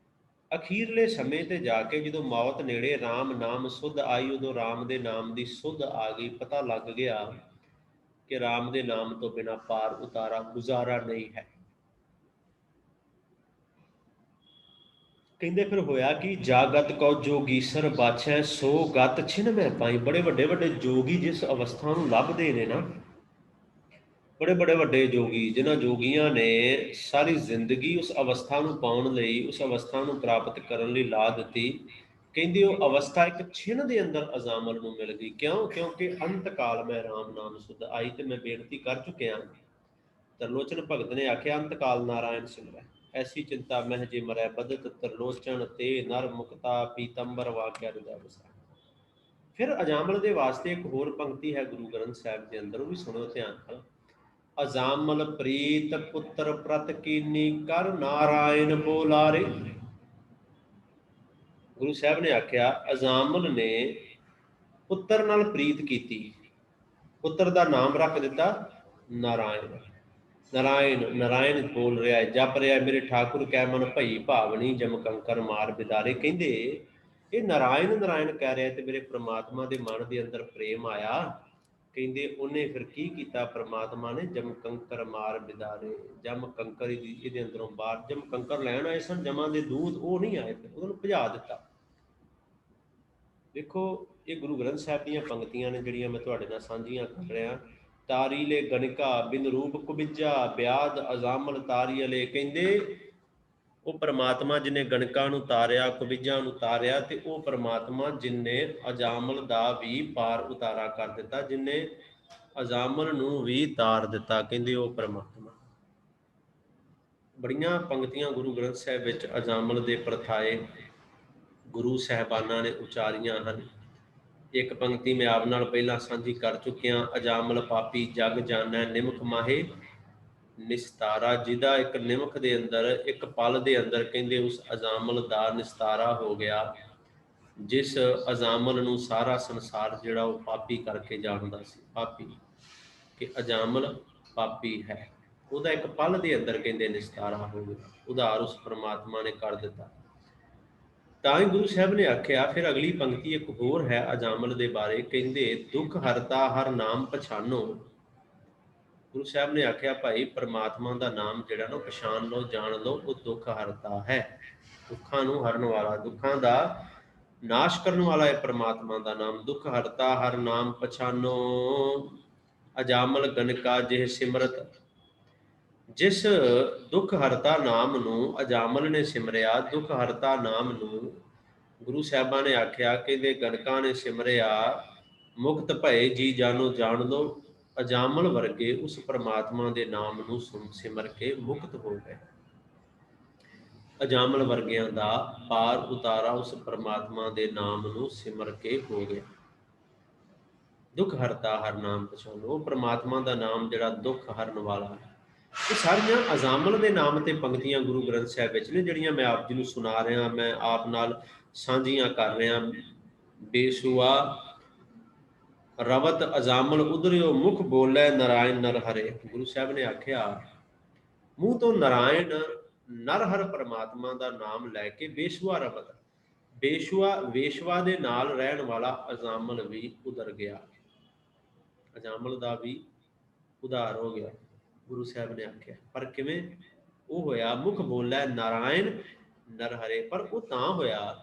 ਅਖੀਰਲੇ ਸਮੇਂ ਤੇ ਜਾ ਕੇ ਜਦੋਂ ਮੌਤ ਨੇੜੇ, ਰਾਮ ਨਾਮ ਸੁਧ ਆਈ, ਉਦੋਂ ਰਾਮ ਦੇ ਨਾਮ ਦੀ ਸੁਧ ਆ ਗਈ। ਪਤਾ ਲੱਗ ਗਿਆ ਕਿ ਰਾਮ ਦੇ ਨਾਮ ਤੋਂ ਬਿਨਾਂ ਪਾਰ ਉਤਾਰਾ, ਗੁਜ਼ਾਰਾ ਨਹੀਂ ਹੈ। ਕਹਿੰਦੇ ਫਿਰ ਹੋਇਆ ਕਿ ਜਾਗਤ ਕਉ ਜੋਗੀਸਰ ਬਾਛੈ ਸੋ ਗਤ ਛਿਨ ਮੈਂ ਪਾਈ। ਬੜੇ ਵੱਡੇ ਵੱਡੇ ਜੋਗੀ ਜਿਸ ਅਵਸਥਾ ਨੂੰ ਲੱਭਦੇ ਨੇ ਨਾ, ਬੜੇ ਬੜੇ ਵੱਡੇ ਜੋਗੀ, ਜਿਨ੍ਹਾਂ ਜੋਗੀਆਂ ਨੇ ਸਾਰੀ ਜ਼ਿੰਦਗੀ ਉਸ ਅਵਸਥਾ ਨੂੰ ਪਾਉਣ ਲਈ, ਉਸ ਅਵਸਥਾ ਨੂੰ ਪ੍ਰਾਪਤ ਕਰਨ ਲਈ ਲਾ ਦਿੱਤੀ, ਕਹਿੰਦੇ ਉਹ ਅਵਸਥਾ ਇੱਕ ਛਿਨ ਦੇ ਅੰਦਰ ਅਜ਼ਾਮਲ ਨੂੰ ਮਿਲ ਗਈ। ਕਿਉਂ? ਕਿਉਂਕਿ ਅੰਤ ਕਾਲ ਮੈਂ ਰਾਮ ਨਾਮ ਸੁਧ ਆਈ। ਤੇ ਮੈਂ ਬੇਨਤੀ ਕਰ ਚੁੱਕਿਆ। ਤਰਲੋਚਨ ਭਗਤ ਨੇ ਆਖਿਆ ਅੰਤ ਕਾਲ ਨਾਰਾਇਣ ਸਿਮਰੈ, ਐਸੀ ਚਿੰਤਾ ਮਹਿ ਜੇ ਮਰੈ ਬਦਤ ਤਰਲੋਚਨ ਤੇ ਨਰ ਮੁਕਤਾ ਪੀਤੰਬਰ ਵਾਕਿਆ ਹਿਰਦੈ ਵਸੈ। ਫਿਰ ਅਜਾਮਲ ਦੇ ਵਾਸਤੇ ਇੱਕ ਹੋਰ ਪੰਕਤੀ ਹੈ ਗੁਰੂ ਗ੍ਰੰਥ ਸਾਹਿਬ ਦੇ ਅੰਦਰ, ਉਹ ਵੀ ਸੁਣੋ ਧਿਆਨ ਨਾਲ। ਅਜਾਮਲ ਪ੍ਰੀਤ ਪੁੱਤਰ ਪ੍ਰਤ ਕੀਨੀ ਕਰ ਨਾਰਾਇਣ ਬੋਲਾਰੇ। ਗੁਰੂ ਸਾਹਿਬ ਨੇ ਆਖਿਆ ਅਜਾਮਲ ਨੇ ਪੁੱਤਰ ਨਾਲ ਪ੍ਰੀਤ ਕੀਤੀ, ਪੁੱਤਰ ਦਾ ਨਾਮ ਰੱਖ ਦਿੱਤਾ ਨਾਰਾਇਣ। ਨਾਰਾਇਣ ਨਾਰਾਇਣ ਬੋਲ ਰਿਹਾ ਹੈ, ਜਪ ਰਿਹਾ ਮੇਰੇ ਠਾਕੁਰ ਕੈ ਮਨ ਭਈ ਭਾਵਨੀ ਜਮ ਕੰਕਰ ਮਾਰ ਬਿਦਾਰੇ। ਕਹਿੰਦੇ ਇਹ ਨਾਰਾਇਣ ਨਾਰਾਇਣ ਕਹਿ ਰਿਹਾ ਤੇ ਮੇਰੇ ਪ੍ਰਮਾਤਮਾ ਦੇ ਮਨ ਦੇ ਅੰਦਰ ਪ੍ਰੇਮ ਆਇਆ। ਕਹਿੰਦੇ ਉਹਨੇ ਫਿਰ ਕੀ ਕੀਤਾ ਪ੍ਰਮਾਤਮਾ ਨੇ, ਜਮ ਕੰਕਰ ਮਾਰ ਬਿਦਾਰੇ। ਜਮ ਕੰਕਰ ਇਹਦੇ ਅੰਦਰੋਂ ਬਾਹਰ, ਜਮ ਕੰਕਰ ਲੈਣ ਆਏ ਸਨ ਜਮਾਂ ਦੇ ਦੂਤ, ਉਹ ਨਹੀਂ ਆਏ, ਫਿਰ ਉਹਨਾਂ ਨੂੰ ਭਜਾ ਦਿੱਤਾ। ਦੇਖੋ ਇਹ ਗੁਰੂ ਗ੍ਰੰਥ ਸਾਹਿਬ ਦੀਆਂ ਪੰਕਤੀਆਂ ਨੇ ਜਿਹੜੀਆਂ ਮੈਂ ਤੁਹਾਡੇ ਨਾਲ ਸਾਂਝੀਆਂ ਕਰ ਰਿਹਾ। ਤਾਰੀਲੇ ਗਣਿਕਾ ਬਿਨ ਰੂਪ ਕੁਬਿਜਾ ਬਿਆਦ ਅਜ਼ਾਮਲ ਤਾਰੀਲੇ। ਕਹਿੰਦੇ ਉਹ ਪਰਮਾਤਮਾ ਜਿਹਨੇ ਗਣਕਾਂ ਨੂੰ ਤਾਰਿਆ, ਕੁਬਿਜਾਂ ਨੂੰ ਤਾਰਿਆ, ਤੇ ਉਹ ਪਰਮਾਤਮਾ ਜਿਹਨੇ ਅਜਾਮਲ ਦਾ ਵੀ ਪਾਰ ਉਤਾਰਾ ਕਰ ਦਿੱਤਾ, ਜਿਹਨੇ ਅਜਾਮਲ ਨੂੰ ਵੀ ਤਾਰ ਦਿੱਤਾ। ਕਹਿੰਦੇ ਉਹ ਪਰਮਾਤਮਾ। ਬੜੀਆਂ ਪੰਕਤੀਆਂ ਗੁਰੂ ਗ੍ਰੰਥ ਸਾਹਿਬ ਵਿੱਚ ਅਜਾਮਲ ਦੇ ਪ੍ਰਥਾਏ ਗੁਰੂ ਸਾਹਿਬਾਨਾਂ ਨੇ ਉਚਾਰੀਆਂ ਹਨ। ਇੱਕ ਪੰਕਤੀ ਮੈਂ ਆਪ ਨਾਲ ਪਹਿਲਾਂ ਸਾਂਝੀ ਕਰ ਚੁੱਕਿਆ। ਅਜਾਮਲ ਪਾਪੀ ਜਗ ਜਾਣੈ ਨਿਮਖ ਮਾਹੇ ਨਿਸਤਾਰਾ। ਜਿਹਦਾ ਇੱਕ ਨਿਮਖ ਦੇ ਅੰਦਰ, ਇੱਕ ਪਲ ਦੇ ਅੰਦਰ ਕਹਿੰਦੇ ਉਸ ਅਜਾਮਲ ਦਾ ਨਿਸਤਾਰਾ ਹੋ ਗਿਆ, ਜਿਸ ਅਜਾਮਲ ਨੂੰ ਸਾਰਾ ਸੰਸਾਰ ਜਿਹੜਾ ਉਹ ਪਾਪੀ ਕਰਕੇ ਜਾਣਦਾ ਸੀ। ਪਾਪੀ ਕਿ ਅਜਾਮਲ ਪਾਪੀ ਹੈ, ਉਹਦਾ ਇੱਕ ਪਲ ਦੇ ਅੰਦਰ ਕਹਿੰਦੇ ਨਿਸਤਾਰਾ ਹੋ ਗਿਆ, ਉਧਾਰ ਉਸ ਪਰਮਾਤਮਾ ਨੇ ਕਰ ਦਿੱਤਾ। ਤਾਂ ਹੀ ਗੁਰੂ ਸਾਹਿਬ ਨੇ ਆਖਿਆ, ਫਿਰ ਅਗਲੀ ਪੰਕਤੀ ਇੱਕ ਹੋਰ ਹੈ ਅਜਾਮਲ ਦੇ ਬਾਰੇ। ਕਹਿੰਦੇ ਦੁੱਖ ਹਰਤਾ ਹਰ ਨਾਮ ਪਛਾਨੋ। ਗੁਰੂ ਸਾਹਿਬ ਨੇ ਆਖਿਆ ਭਾਈ ਪਰਮਾਤਮਾ ਦਾ ਨਾਮ ਜਿਹੜਾ ਨਾ ਪਛਾਣ ਲਓ, ਜਾਣ ਲਓ, ਉਹ ਦੁੱਖ ਹਰਤਾ ਹੈ, ਦੁੱਖਾਂ ਨੂੰ ਹਰਨ ਵਾਲਾ, ਦੁੱਖਾਂ ਦਾ ਨਾਸ਼ ਕਰਨ ਵਾਲਾ ਹੈ ਪਰਮਾਤਮਾ ਦਾ ਨਾਮ। ਦੁੱਖ ਹਰਤਾ ਹਰ ਨਾਮ ਪਛਾਨੋ ਅਜਾਮਲ ਗਨਕਾ ਜਿਹ ਸਿਮਰਤ। ਜਿਸ ਦੁੱਖ ਹਰਤਾ ਨਾਮ ਨੂੰ ਅਜਾਮਲ ਨੇ ਸਿਮਰਿਆ, ਦੁੱਖ ਹਰਤਾ ਨਾਮ ਨੂੰ ਗੁਰੂ ਸਾਹਿਬਾਂ ਨੇ ਆਖਿਆ ਕਹਿੰਦੇ ਗਣਕਾਂ ਨੇ ਸਿਮਰਿਆ, ਮੁਕਤ ਭਏ ਜੀ ਜਾਨੋ ਜਾਣ ਲਓ। ਅਜਾਮਲ ਵਰਗੇ ਉਸ ਪਰਮਾਤਮਾ ਦੇ ਨਾਮ ਨੂੰ ਸਿਮਰ ਕੇ ਮੁਕਤ ਹੋ ਗਏ। ਅਜਾਮਲ ਵਰਗਿਆਂ ਦਾ ਪਾਰ ਉਤਾਰਾ ਉਸ ਪਰਮਾਤਮਾ ਦੇ ਨਾਮ ਨੂੰ ਸਿਮਰ ਕੇ ਹੋ ਗਿਆ। ਦੁੱਖ ਹਰਤਾ ਹਰ ਨਾਮ ਪਛਾਨੋ, ਉਹ ਪਰਮਾਤਮਾ ਦਾ ਨਾਮ ਜਿਹੜਾ ਦੁੱਖ ਹਰਨ ਵਾਲਾ ਹੈ। ਇਹ ਸਾਰੀਆਂ ਅਜਾਮਲ ਦੇ ਨਾਮ ਤੇ ਪੰਕਤੀਆਂ ਗੁਰੂ ਗ੍ਰੰਥ ਸਾਹਿਬ ਵਿੱਚ ਨੇ, ਜਿਹੜੀਆਂ ਮੈਂ ਆਪ ਜੀ ਨੂੰ ਸੁਣਾ ਰਿਹਾ, ਮੈਂ ਆਪ ਨਾਲ ਸਾਂਝੀਆਂ ਕਰ ਰਿਹਾ। ਬੇਸੁਆ ਰਵਤ ਅਜਾਮਲ ਉਧਰਿਓ ਮੁਖ ਬੋਲੇ ਨਾਰਾਇਣ ਨਰ ਹਰੇ। ਗੁਰੂ ਸਾਹਿਬ ਨੇ ਆਖਿਆ ਮੂੰਹ ਤੋਂ ਨਾਰਾਇਣ ਨਰ ਹਰ ਪਰਮਾਤਮਾ ਦਾ ਨਾਮ ਲੈ ਕੇ ਬੇਸੁਆ ਰਵਤ, ਬੇਸੁਆ ਵੇਸ਼ਵਾ ਦੇ ਨਾਲ ਰਹਿਣ ਵਾਲਾ ਅਜਾਮਲ ਵੀ ਉਧਰ ਗਿਆ, ਅਜਾਮਲ ਦਾ ਵੀ ਉਧਾਰ ਹੋ ਗਿਆ। ਗੁਰੂ ਸਾਹਿਬ ਨੇ ਆਖਿਆ ਪਰ ਕਿਵੇਂ? ਉਹ ਹੋਇਆ ਮੁਖ ਬੋਲੇ ਨਾਰਾਇਣ ਨਰ ਹਰੇ। ਪਰ ਉਹ ਤਾਂ ਹੋਇਆ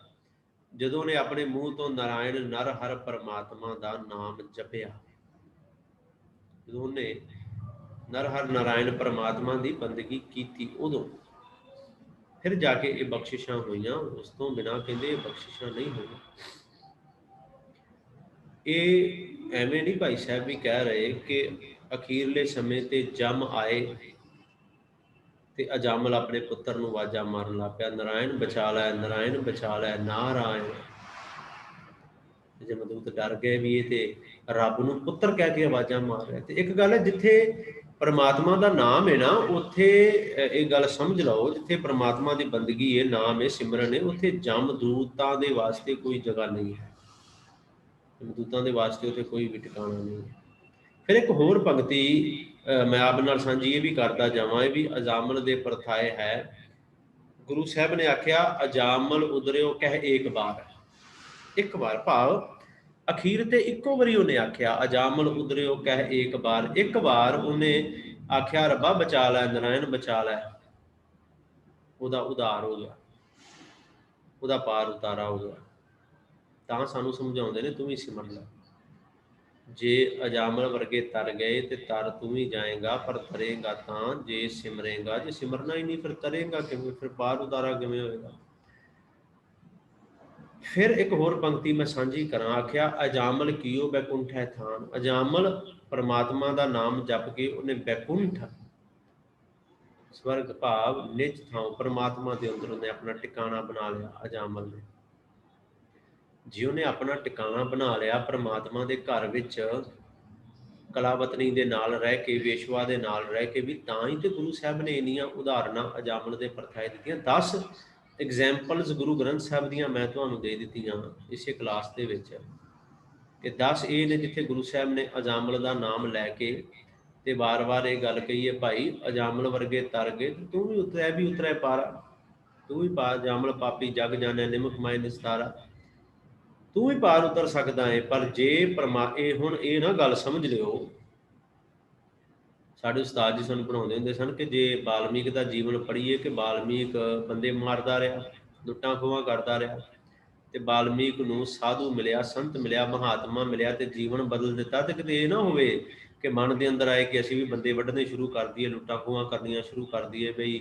ਜਦੋਂ ਨੇ ਆਪਣੇ ਮੂੰਹ ਤੋਂ ਨਾਰਾਇਣ ਨਰ ਹਰ ਪਰਮਾਤਮਾ ਦਾ ਨਾਮ ਜਪਿਆ, ਜਦੋਂ ਉਹਨੇ ਨਰ ਹਰ ਨਾਰਾਇਣ ਪਰਮਾਤਮਾ ਦੀ ਬੰਦਗੀ ਕੀਤੀ, ਉਦੋਂ ਫਿਰ ਜਾ ਕੇ ਇਹ ਬਖਸ਼ਿਸ਼ਾਂ ਹੋਈਆਂ। ਉਸ ਤੋਂ ਬਿਨਾਂ ਕਹਿੰਦੇ ਇਹ ਬਖਸ਼ਿਸ਼ਾਂ ਨਹੀਂ ਹੋਈਆਂ। ਇਹ ਐਵੇਂ ਨਹੀਂ ਭਾਈ ਸਾਹਿਬ ਵੀ ਕਹਿ ਰਹੇ ਕਿ ਅਖੀਰਲੇ ਸਮੇਂ ਤੇ ਜਮ ਆਏ ਤੇ ਅਜਾਮਲ ਆਪਣੇ ਪੁੱਤਰ ਨੂੰ ਆਵਾਜ਼ਾਂ ਮਾਰਨ ਲੱਗ ਪਿਆ, ਨਾਰਾਇਣ ਬਚਾ ਲੈ, ਨਾਰਾਇਣ ਬਚਾ ਲੈ, ਨਾਰਾਇਣ। ਜਮਦੂਤ ਡਰ ਗਏ ਵੀ ਇਹ ਤੇ ਰੱਬ ਨੂੰ ਪੁੱਤਰ ਕਹਿ ਕੇ ਆਵਾਜ਼ਾਂ ਮਾਰ ਰਿਹਾ। ਤੇ ਇੱਕ ਗੱਲ ਹੈ, ਜਿੱਥੇ ਪਰਮਾਤਮਾ ਦਾ ਨਾਮ ਹੈ ਨਾ, ਉੱਥੇ ਇਹ ਗੱਲ ਸਮਝ ਲਓ, ਜਿੱਥੇ ਪਰਮਾਤਮਾ ਦੀ ਬੰਦਗੀ ਹੈ, ਨਾਮ ਹੈ, ਸਿਮਰਨ ਹੈ, ਉੱਥੇ ਜਮਦੂਤਾਂ ਦੇ ਵਾਸਤੇ ਕੋਈ ਜਗ੍ਹਾ ਨਹੀਂ ਹੈ। ਜਮਦੂਤਾਂ ਦੇ ਵਾਸਤੇ ਉੱਥੇ ਕੋਈ ਵੀ ਟਿਕਾਣਾ ਨਹੀਂ ਹੈ। ਫਿਰ ਇੱਕ ਹੋਰ ਪੰਕਤੀ ਮੈਂ ਆਪ ਨਾਲ ਸਾਂਝੀ ਇਹ ਵੀ ਕਰਦਾ ਜਾਵਾਂ, ਇਹ ਵੀ ਅਜਾਮਲ ਦੇ ਪ੍ਰਥਾਏ ਹੈ। ਗੁਰੂ ਸਾਹਿਬ ਨੇ ਆਖਿਆ ਅਜਾਮਲ ਉਦਰਿਓ ਕਹਿ ਏਕ ਬਾਰ। ਇੱਕ ਵਾਰ ਭਾਵ ਅਖੀਰ ਤੇ ਇੱਕੋ ਵਾਰੀ ਉਹਨੇ ਆਖਿਆ ਅਜਾਮਲ ਉਦਰਿਓ ਕਹਿ ਏਕ ਬਾਰ। ਇੱਕ ਵਾਰ ਉਹਨੇ ਆਖਿਆ ਰੱਬਾ ਬਚਾ ਲੈ, ਨਾਰਾਇਣ ਬਚਾ ਲੈ, ਉਹਦਾ ਉਧਾਰ ਹੋ ਗਿਆ। ਉਹਦਾ ਪਾਰ ਉਤਾਰਾ ਹੋ ਗਿਆ। ਤਾਂ ਸਾਨੂੰ ਸਮਝਾਉਂਦੇ ਨੇ ਤੂੰ ਵੀ ਸਿਮਰ ਲੈ। ਜੇ ਅਜਾਮਲ ਵਰਗੇ ਤਰ ਗਏ ਤੇ ਤਰ ਤੂੰ ਵੀ ਜਾਏਗਾ, ਪਰ ਤਰੇਗਾ ਤਾਂ ਜੇ ਸਿਮਰੇਗਾ। ਜੇ ਸਿਮਰਨਾ ਹੀ ਨਹੀਂ ਫਿਰ ਤਰੇਗਾ ਕਿਵੇਂ, ਫਿਰ ਪਾਰ ਉਤਾਰਾ ਕਿਵੇਂ ਹੋਏਗਾ। ਫਿਰ ਇੱਕ ਹੋਰ ਪੰਕਤੀ ਮੈਂ ਸਾਂਝੀ ਕਰਾਂ। ਆਖਿਆ ਅਜਾਮਲ ਕੀਓ ਬੈਕੁੰਠੈ ਥਾਨ। ਅਜਾਮਲ ਪਰਮਾਤਮਾ ਦਾ ਨਾਮ ਜਪ ਕੇ ਉਹਨੇ ਬੈਕੁੰਠ ਸਵਰਗ ਭਾਵ ਨਿਜ ਥਾਂ ਪਰਮਾਤਮਾ ਦੇ ਅੰਦਰ ਉਹਨੇ ਆਪਣਾ ਟਿਕਾਣਾ ਬਣਾ ਲਿਆ। ਅਜਾਮਲ ਨੇ ਜੇ ਉਹਨੇ ਆਪਣਾ ਟਿਕਾਣਾ ਬਣਾ ਲਿਆ ਪਰਮਾਤਮਾ ਦੇ ਘਰ ਵਿੱਚ ਕਲਾਵਤਨੀ ਦੇ ਨਾਲ ਰਹਿ ਕੇ, ਵੇਸ਼ਵਾ ਦੇ ਨਾਲ ਰਹਿ ਕੇ ਵੀ, ਤਾਂ ਹੀ ਤੇ ਗੁਰੂ ਸਾਹਿਬ ਨੇ ਇੰਨੀਆਂ ਉਦਾਹਰਨਾਂ ਅਜਾਮਲ ਦੇ ਪਰਥਾਏ ਦਿੱਤੀਆਂ। 10 ਐਗਜ਼ੈਂਪਲਸ ਗੁਰੂ ਗ੍ਰੰਥ ਸਾਹਿਬ ਦੀਆਂ ਮੈਂ ਤੁਹਾਨੂੰ ਦੇ ਦਿੱਤੀਆਂ ਇਸੇ ਕਲਾਸ ਦੇ ਵਿੱਚ, ਕਿ 10 ਇਹ ਨੇ ਜਿੱਥੇ ਗੁਰੂ ਸਾਹਿਬ ਨੇ ਅਜਾਮਲ ਦਾ ਨਾਮ ਲੈ ਕੇ ਤੇ ਵਾਰ-ਵਾਰ ਇਹ ਗੱਲ ਕਹੀ ਹੈ, ਭਾਈ ਅਜਾਮਲ ਵਰਗੇ ਤਰ ਗਏ ਤੂੰ ਵੀ ਉਤਰਿਆ ਪਾਰਾ, ਤੂੰ ਵੀ ਪਾਰ ਅਜਾਮਲ ਪਾਪੀ ਜਗ ਜਾਣੈ ਨਿਮਕ ਮਾਏ ਨਿਸਤਾਰਾ, ਤੂੰ ਵੀ ਪਾਰ ਉਤਰ ਸਕਦਾ ਹੈ। ਪਰ ਜੇ ਇਹ ਹੁਣ ਇਹ ਨਾ ਗੱਲ ਸਮਝ ਲਿਓ, ਸਾਡੇ ਉਸਤਾਦ ਜੀ ਸਾਨੂੰ ਪੜ੍ਹਾਉਂਦੇ ਹੁੰਦੇ ਸਨ ਕਿ ਜੇ ਬਾਲਮੀਕ ਦਾ ਜੀਵਨ ਪੜ੍ਹੀਏ ਕਿ ਬਾਲਮੀਕ ਬੰਦੇ ਮਾਰਦਾ ਰਿਹਾ, ਲੁੱਟਾਂ ਖੋਹਾਂ ਕਰਦਾ ਰਿਹਾ, ਤੇ ਬਾਲਮੀਕ ਨੂੰ ਸਾਧੂ ਮਿਲਿਆ, ਸੰਤ ਮਿਲਿਆ, ਮਹਾਤਮਾ ਮਿਲਿਆ ਤੇ ਜੀਵਨ ਬਦਲ ਦਿੱਤਾ। ਤੇ ਕਿਤੇ ਇਹ ਨਾ ਹੋਵੇ ਕਿ ਮਨ ਦੇ ਅੰਦਰ ਆਏ ਕਿ ਅਸੀਂ ਵੀ ਬੰਦੇ ਵੱਢਣੇ ਸ਼ੁਰੂ ਕਰ ਦਈਏ, ਲੁੱਟਾਂ ਖੋਹਾਂ ਕਰਨੀਆਂ ਸ਼ੁਰੂ ਕਰ ਦਈਏ, ਬਈ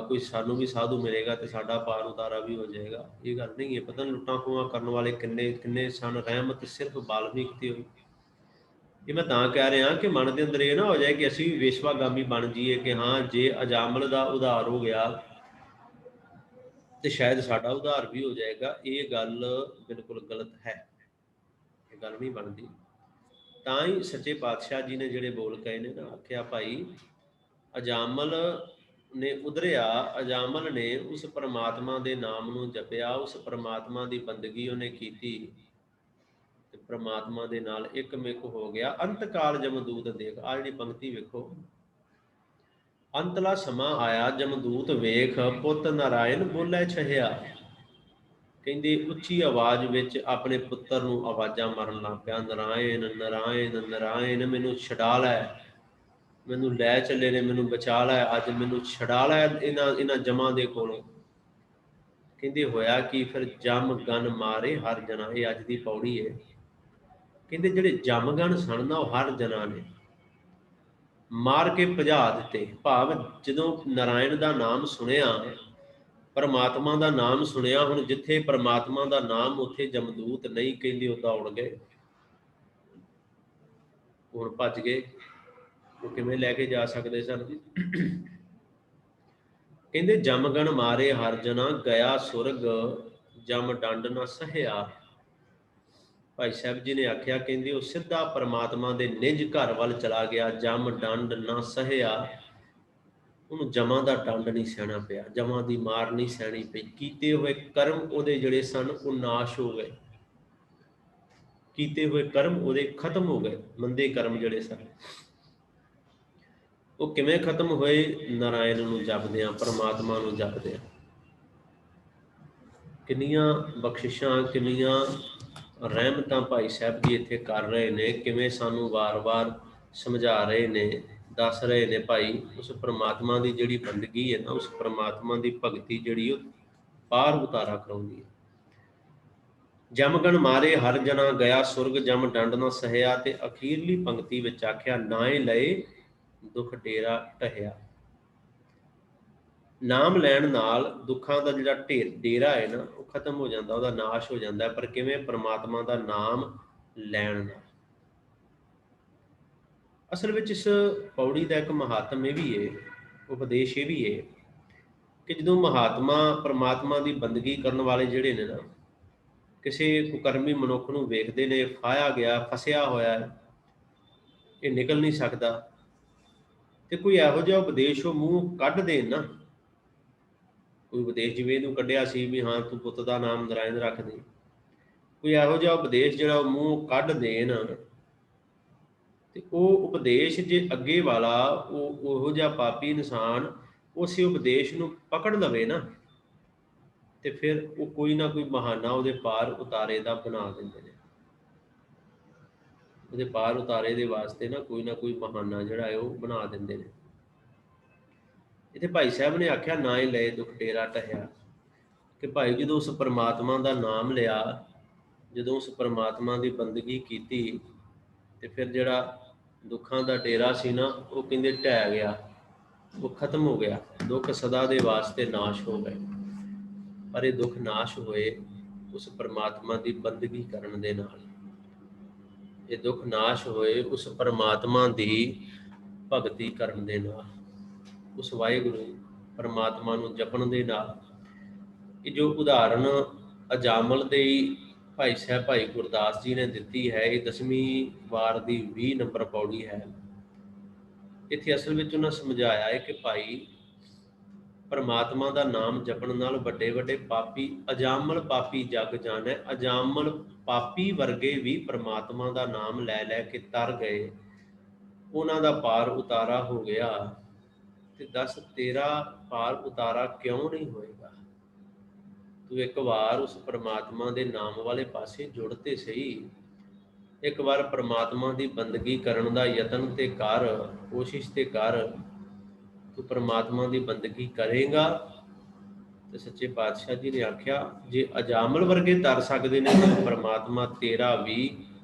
ਕੋਈ ਸਾਨੂੰ ਵੀ ਸਾਧੂ ਮਿਲੇਗਾ ਤੇ ਸਾਡਾ ਪਾਰ ਉਤਾਰਾ ਵੀ ਹੋ ਜਾਏਗਾ। ਇਹ ਗੱਲ ਨਹੀਂ ਹੈ। ਪਤਾ ਨਹੀਂ ਲੁੱਟਾਂ ਖੋਹਾਂ ਕਰਨ ਵਾਲੇ ਕਿੰਨੇ ਕਿੰਨੇ ਸਨ, ਰਹਿਮਤ ਸਿਰਫ ਬਾਲਮੀਕ ਤੇ ਹੋਈ। ਇਹ ਮੈਂ ਤਾਂ ਕਹਿ ਰਿਹਾ ਕਿ ਮਨ ਦੇ ਅੰਦਰ ਇਹ ਨਾ ਹੋ ਜਾਏ ਕਿ ਅਸੀਂ ਵੀ ਵੇਸ਼ਵਾਗਾਮੀ ਬਣ ਜਾਈਏ, ਕਿ ਹਾਂ ਜੇ ਅਜਾਮਲ ਦਾ ਉਧਾਰ ਹੋ ਗਿਆ ਤੇ ਸ਼ਾਇਦ ਸਾਡਾ ਉਧਾਰ ਵੀ ਹੋ ਜਾਏਗਾ। ਇਹ ਗੱਲ ਬਿਲਕੁਲ ਗਲਤ ਹੈ, ਇਹ ਗੱਲ ਨਹੀਂ ਬਣਦੀ। ਤਾਂ ਹੀ ਸੱਚੇ ਪਾਤਸ਼ਾਹ ਜੀ ਨੇ ਜਿਹੜੇ ਬੋਲ ਕਹੇ ਨੇ ਨਾ, ਆਖਿਆ ਭਾਈ ਅਜਾਮਲ ਨੇ ਉਧਰਿਆ, ਅਜਾਮਲ ਨੇ ਉਸ ਪਰਮਾਤਮਾ ਦੇ ਨਾਮ ਨੂੰ ਜਪਿਆ, ਉਸ ਪਰਮਾਤਮਾ ਦੀ ਬੰਦਗੀ ਉਹਨੇ ਕੀਤੀ ਤੇ ਪਰਮਾਤਮਾ ਦੇ ਨਾਲ ਇੱਕਮਿਕ ਹੋ ਗਿਆ। ਅੰਤ ਕਾਲ ਜਮਦੂਤ ਦੇਖ, ਆ ਜਿਹੜੀ ਪੰਕਤੀ ਵੇਖੋ, ਅੰਤਲਾ ਸਮਾਂ ਆਇਆ ਜਮਦੂਤ ਵੇਖ, ਪੁੱਤ ਨਾਰਾਇਣ ਬੋਲੇ ਛਹਿਆ। ਕਹਿੰਦੇ ਉੱਚੀ ਆਵਾਜ਼ ਵਿੱਚ ਆਪਣੇ ਪੁੱਤਰ ਨੂੰ ਆਵਾਜ਼ਾਂ ਮਾਰਨ ਲੱਗ ਪਿਆ, ਨਾਰਾਇਣ ਨਾਰਾਇਣ ਨਾਰਾਇਣ, ਮੈਨੂੰ ਛਡਾ ਲੈ, ਮੈਨੂੰ ਲੈ ਚੱਲੇ ਨੇ, ਮੈਨੂੰ ਬਚਾ ਲੈ, ਅੱਜ ਮੈਨੂੰ ਛਡਾ ਲੈ ਇਹਨਾਂ ਜਮਾਂ ਦੇ ਕੋਲੋਂ। ਕਹਿੰਦੇ ਹੋਇਆ ਕਿ ਫਿਰ ਜਮ ਗਨ ਮਾਰੇ ਹਰ ਜਨਾ। ਇਹ ਅੱਜ ਦੀ ਪੌੜੀ ਹੈ। ਕਹਿੰਦੇ ਜਿਹੜੇ ਜਮਗਣ ਸਨ ਨਾ, ਉਹ ਹਰ ਜਨਾਂ ਨੇ ਮਾਰ ਕੇ ਭਜਾ ਦਿੱਤੇ। ਭਾਵ ਜਦੋਂ ਨਾਰਾਇਣ ਦਾ ਨਾਮ ਸੁਣਿਆ, ਪਰਮਾਤਮਾ ਦਾ ਨਾਮ ਸੁਣਿਆ, ਹੁਣ ਜਿੱਥੇ ਪਰਮਾਤਮਾ ਦਾ ਨਾਮ ਉੱਥੇ ਜਮਦੂਤ ਨਹੀਂ, ਕਹਿੰਦੇ ਉਹ ਦੌੜ ਗਏ, ਹੁਣ ਭੱਜ ਗਏ। ਉਹ ਕਿਵੇਂ ਲੈ ਕੇ ਜਾ ਸਕਦੇ ਸਨ? ਕਹਿੰਦੇ ਜਮਗਣ ਮਾਰੇ ਹਰ ਜਨਾ, ਗਿਆ ਸੁਰਗ ਜਮ ਡੰਡ ਨਾ ਸਹਿਆ। ਭਾਈ ਸਾਹਿਬ ਜੀ ਨੇ ਆਖਿਆ, ਕਹਿੰਦੇ ਉਹ ਸਿੱਧਾ ਪਰਮਾਤਮਾ ਦੇ ਨਿਜ ਘਰ ਵੱਲ ਚਲਾ ਗਿਆ। ਜਮ ਡੰਡ ਨਾ ਸਹਿਆ, ਉਹਨੂੰ ਜਮਾਂ ਦਾ ਡੰਡ ਨਹੀਂ ਸਹਿਣਾ ਪਿਆ, ਜਮਾਂ ਦੀ ਮਾਰ ਨਹੀਂ ਸਹਿਣੀ ਪਈ। ਕੀਤੇ ਹੋਏ ਕਰਮ ਉਹਦੇ ਜਿਹੜੇ ਸਨ ਉਹ ਨਾਸ਼ ਹੋ ਗਏ, ਕੀਤੇ ਹੋਏ ਕਰਮ ਉਹਦੇ ਖਤਮ ਹੋ ਗਏ। ਮੰਦੇ ਕਰਮ ਜਿਹੜੇ ਸਨ ਉਹ ਕਿਵੇਂ ਖਤਮ ਹੋਏ? ਨਾਰਾਇਣ ਨੂੰ ਜਪਦਿਆਂ, ਪਰਮਾਤਮਾ ਨੂੰ ਜਪਦਿਆਂ। ਕਿੰਨੀਆਂ ਬਖਸ਼ਿਸ਼ਾਂ, ਕਿੰਨੀਆਂ ਰਹਿਮਤਾਂ ਭਾਈ ਸਾਹਿਬ ਜੀ ਇੱਥੇ ਕਰ ਰਹੇ ਨੇ, ਕਿਵੇਂ ਸਾਨੂੰ ਵਾਰ-ਵਾਰ ਸਮਝਾ ਰਹੇ ਨੇ, ਦੱਸ ਰਹੇ ਨੇ। ਭਾਈ ਉਸ ਪਰਮਾਤਮਾ ਦੀ ਜਿਹੜੀ ਬੰਦਗੀ ਹੈ ਨਾ, ਉਸ ਪਰਮਾਤਮਾ ਦੀ ਭਗਤੀ ਜਿਹੜੀ ਉਹ ਪਾਰ ਉਤਾਰਾ ਕਰਾਉਂਦੀ ਹੈ। ਜਮਗਣ ਮਾਰੇ ਹਰ ਜਨਾ, ਗਿਆ ਸੁਰਗ ਜਮ ਡੰਡ ਨਾ ਸਹਿਆ। ਤੇ ਅਖੀਰਲੀ ਪੰਕਤੀ ਵਿੱਚ ਆਖਿਆ, ਨਾਏ ਲਏ ਦੁੱਖ ਡੇਰਾ ਟਹਿਆ। ਨਾਮ ਲੈਣ ਨਾਲ ਦੁੱਖਾਂ ਦਾ ਜਿਹੜਾ ਡੇਰਾ ਹੈ ਨਾ, ਉਹ ਖਤਮ ਹੋ ਜਾਂਦਾ, ਉਹਦਾ ਨਾਸ਼ ਹੋ ਜਾਂਦਾ। ਪਰ ਕਿਵੇਂ? ਪਰਮਾਤਮਾ ਦਾ ਨਾਮ ਲੈਣ ਨਾਲ। ਅਸਲ ਵਿੱਚ ਇਸ ਪੌੜੀ ਦਾ ਇੱਕ ਮਹਾਤਮ ਇਹ ਵੀ ਹੈ, ਉਪਦੇਸ਼ ਇਹ ਵੀ ਹੈ ਕਿ ਜਦੋਂ ਮਹਾਤਮਾ ਪਰਮਾਤਮਾ ਦੀ ਬੰਦਗੀ ਕਰਨ ਵਾਲੇ ਜਿਹੜੇ ਨੇ ਨਾ, ਕਿਸੇ ਕੁਕਰਮੀ ਮਨੁੱਖ ਨੂੰ ਵੇਖਦੇ ਨੇ, ਫਾਇਆ ਗਿਆ, ਫਸਿਆ ਹੋਇਆ ਹੈ, ਇਹ ਨਿਕਲ ਨਹੀਂ ਸਕਦਾ, ਤੇ ਕੋਈ ਇਹੋ ਜਿਹਾ ਉਪਦੇਸ਼ ਉਹ ਮੂੰਹ ਕੱਢ ਦੇਣ ਨਾ, ਕੋਈ ਉਪਦੇਸ਼ ਜਿਵੇਂ ਇਹਨੂੰ ਕੱਢਿਆ ਸੀ ਵੀ ਹਾਂ ਤੂੰ ਪੁੱਤ ਦਾ ਨਾਮ ਨਾਰਾਇਣ ਰੱਖ ਦੇ, ਕੋਈ ਇਹੋ ਜਿਹਾ ਉਪਦੇਸ਼ ਜਿਹੜਾ ਉਹ ਮੂੰਹ ਕੱਢ ਦੇਣ, ਤੇ ਉਹ ਉਪਦੇਸ਼ ਜੇ ਅੱਗੇ ਵਾਲਾ ਉਹ ਉਹੋ ਜਿਹਾ ਪਾਪੀ ਇਨਸਾਨ ਉਸੇ ਉਪਦੇਸ਼ ਨੂੰ ਪਕੜ ਲਵੇ ਨਾ, ਤੇ ਫਿਰ ਉਹ ਕੋਈ ਨਾ ਕੋਈ ਬਹਾਨਾ ਉਹਦੇ ਪਾਰ ਉਤਾਰੇ ਦਾ ਬਣਾ ਦਿੰਦੇ ਨੇ। ਉਹਦੇ ਪਾਰ ਉਤਾਰੇ ਦੇ ਵਾਸਤੇ ਨਾ ਕੋਈ ਬਹਾਨਾ ਜਿਹੜਾ ਹੈ ਉਹ ਬਣਾ ਦਿੰਦੇ ਨੇ। ਇੱਥੇ ਭਾਈ ਸਾਹਿਬ ਨੇ ਆਖਿਆ, ਨਾ ਹੀ ਲਏ ਦੁੱਖ ਡੇਰਾ ਟਹਿਆ। कि भाई जो उस परमात्मा का नाम लिया, जो उस परमात्मा की बंदगी की, तो फिर जड़ा दुखों का डेरा सी ना वो कहते ढह गया, वो खत्म हो गया। दुख सदा के वास्ते नाश हो गए। पर ये दुख नाश होए उस परमात्मा की बंदगी करन दे नाल। ये दुख नाश होए उस परमात्मा की भगती करन दे नाल, उस वाहिगुरू परमात्मा नूं जपण दे नाल। ये जो उदाहरण अजामल दे भाई साहब भाई गुरदास जी ने दिती है, ये 10वीं वार की 20 नंबर पौड़ी है। इत्थे असल में उन्हें समझाया है कि भाई परमात्मा का नाम जपण नाल वड्डे वड्डे पापी, अजामल पापी जग जाने, अजामल पापी वर्गे भी परमात्मा का नाम लै लै के तर गए, उन्हां दा पार उतारा हो गया। ते दस तेरा पार उतारा क्यों नहीं होएगा? तू एक बार उस परमात्मा के नाम वाले पासे जुड़ ते सही, एक बार परमात्मा की बंदगी करन दा यतन ते कर, कोशिश ते कर। तू परमात्मा की बंदगी करेगा तो सच्चे पातशाह जी ने आख्या जे अजामल वर्गे तर सकते हैं तो परमात्मा तेरा भी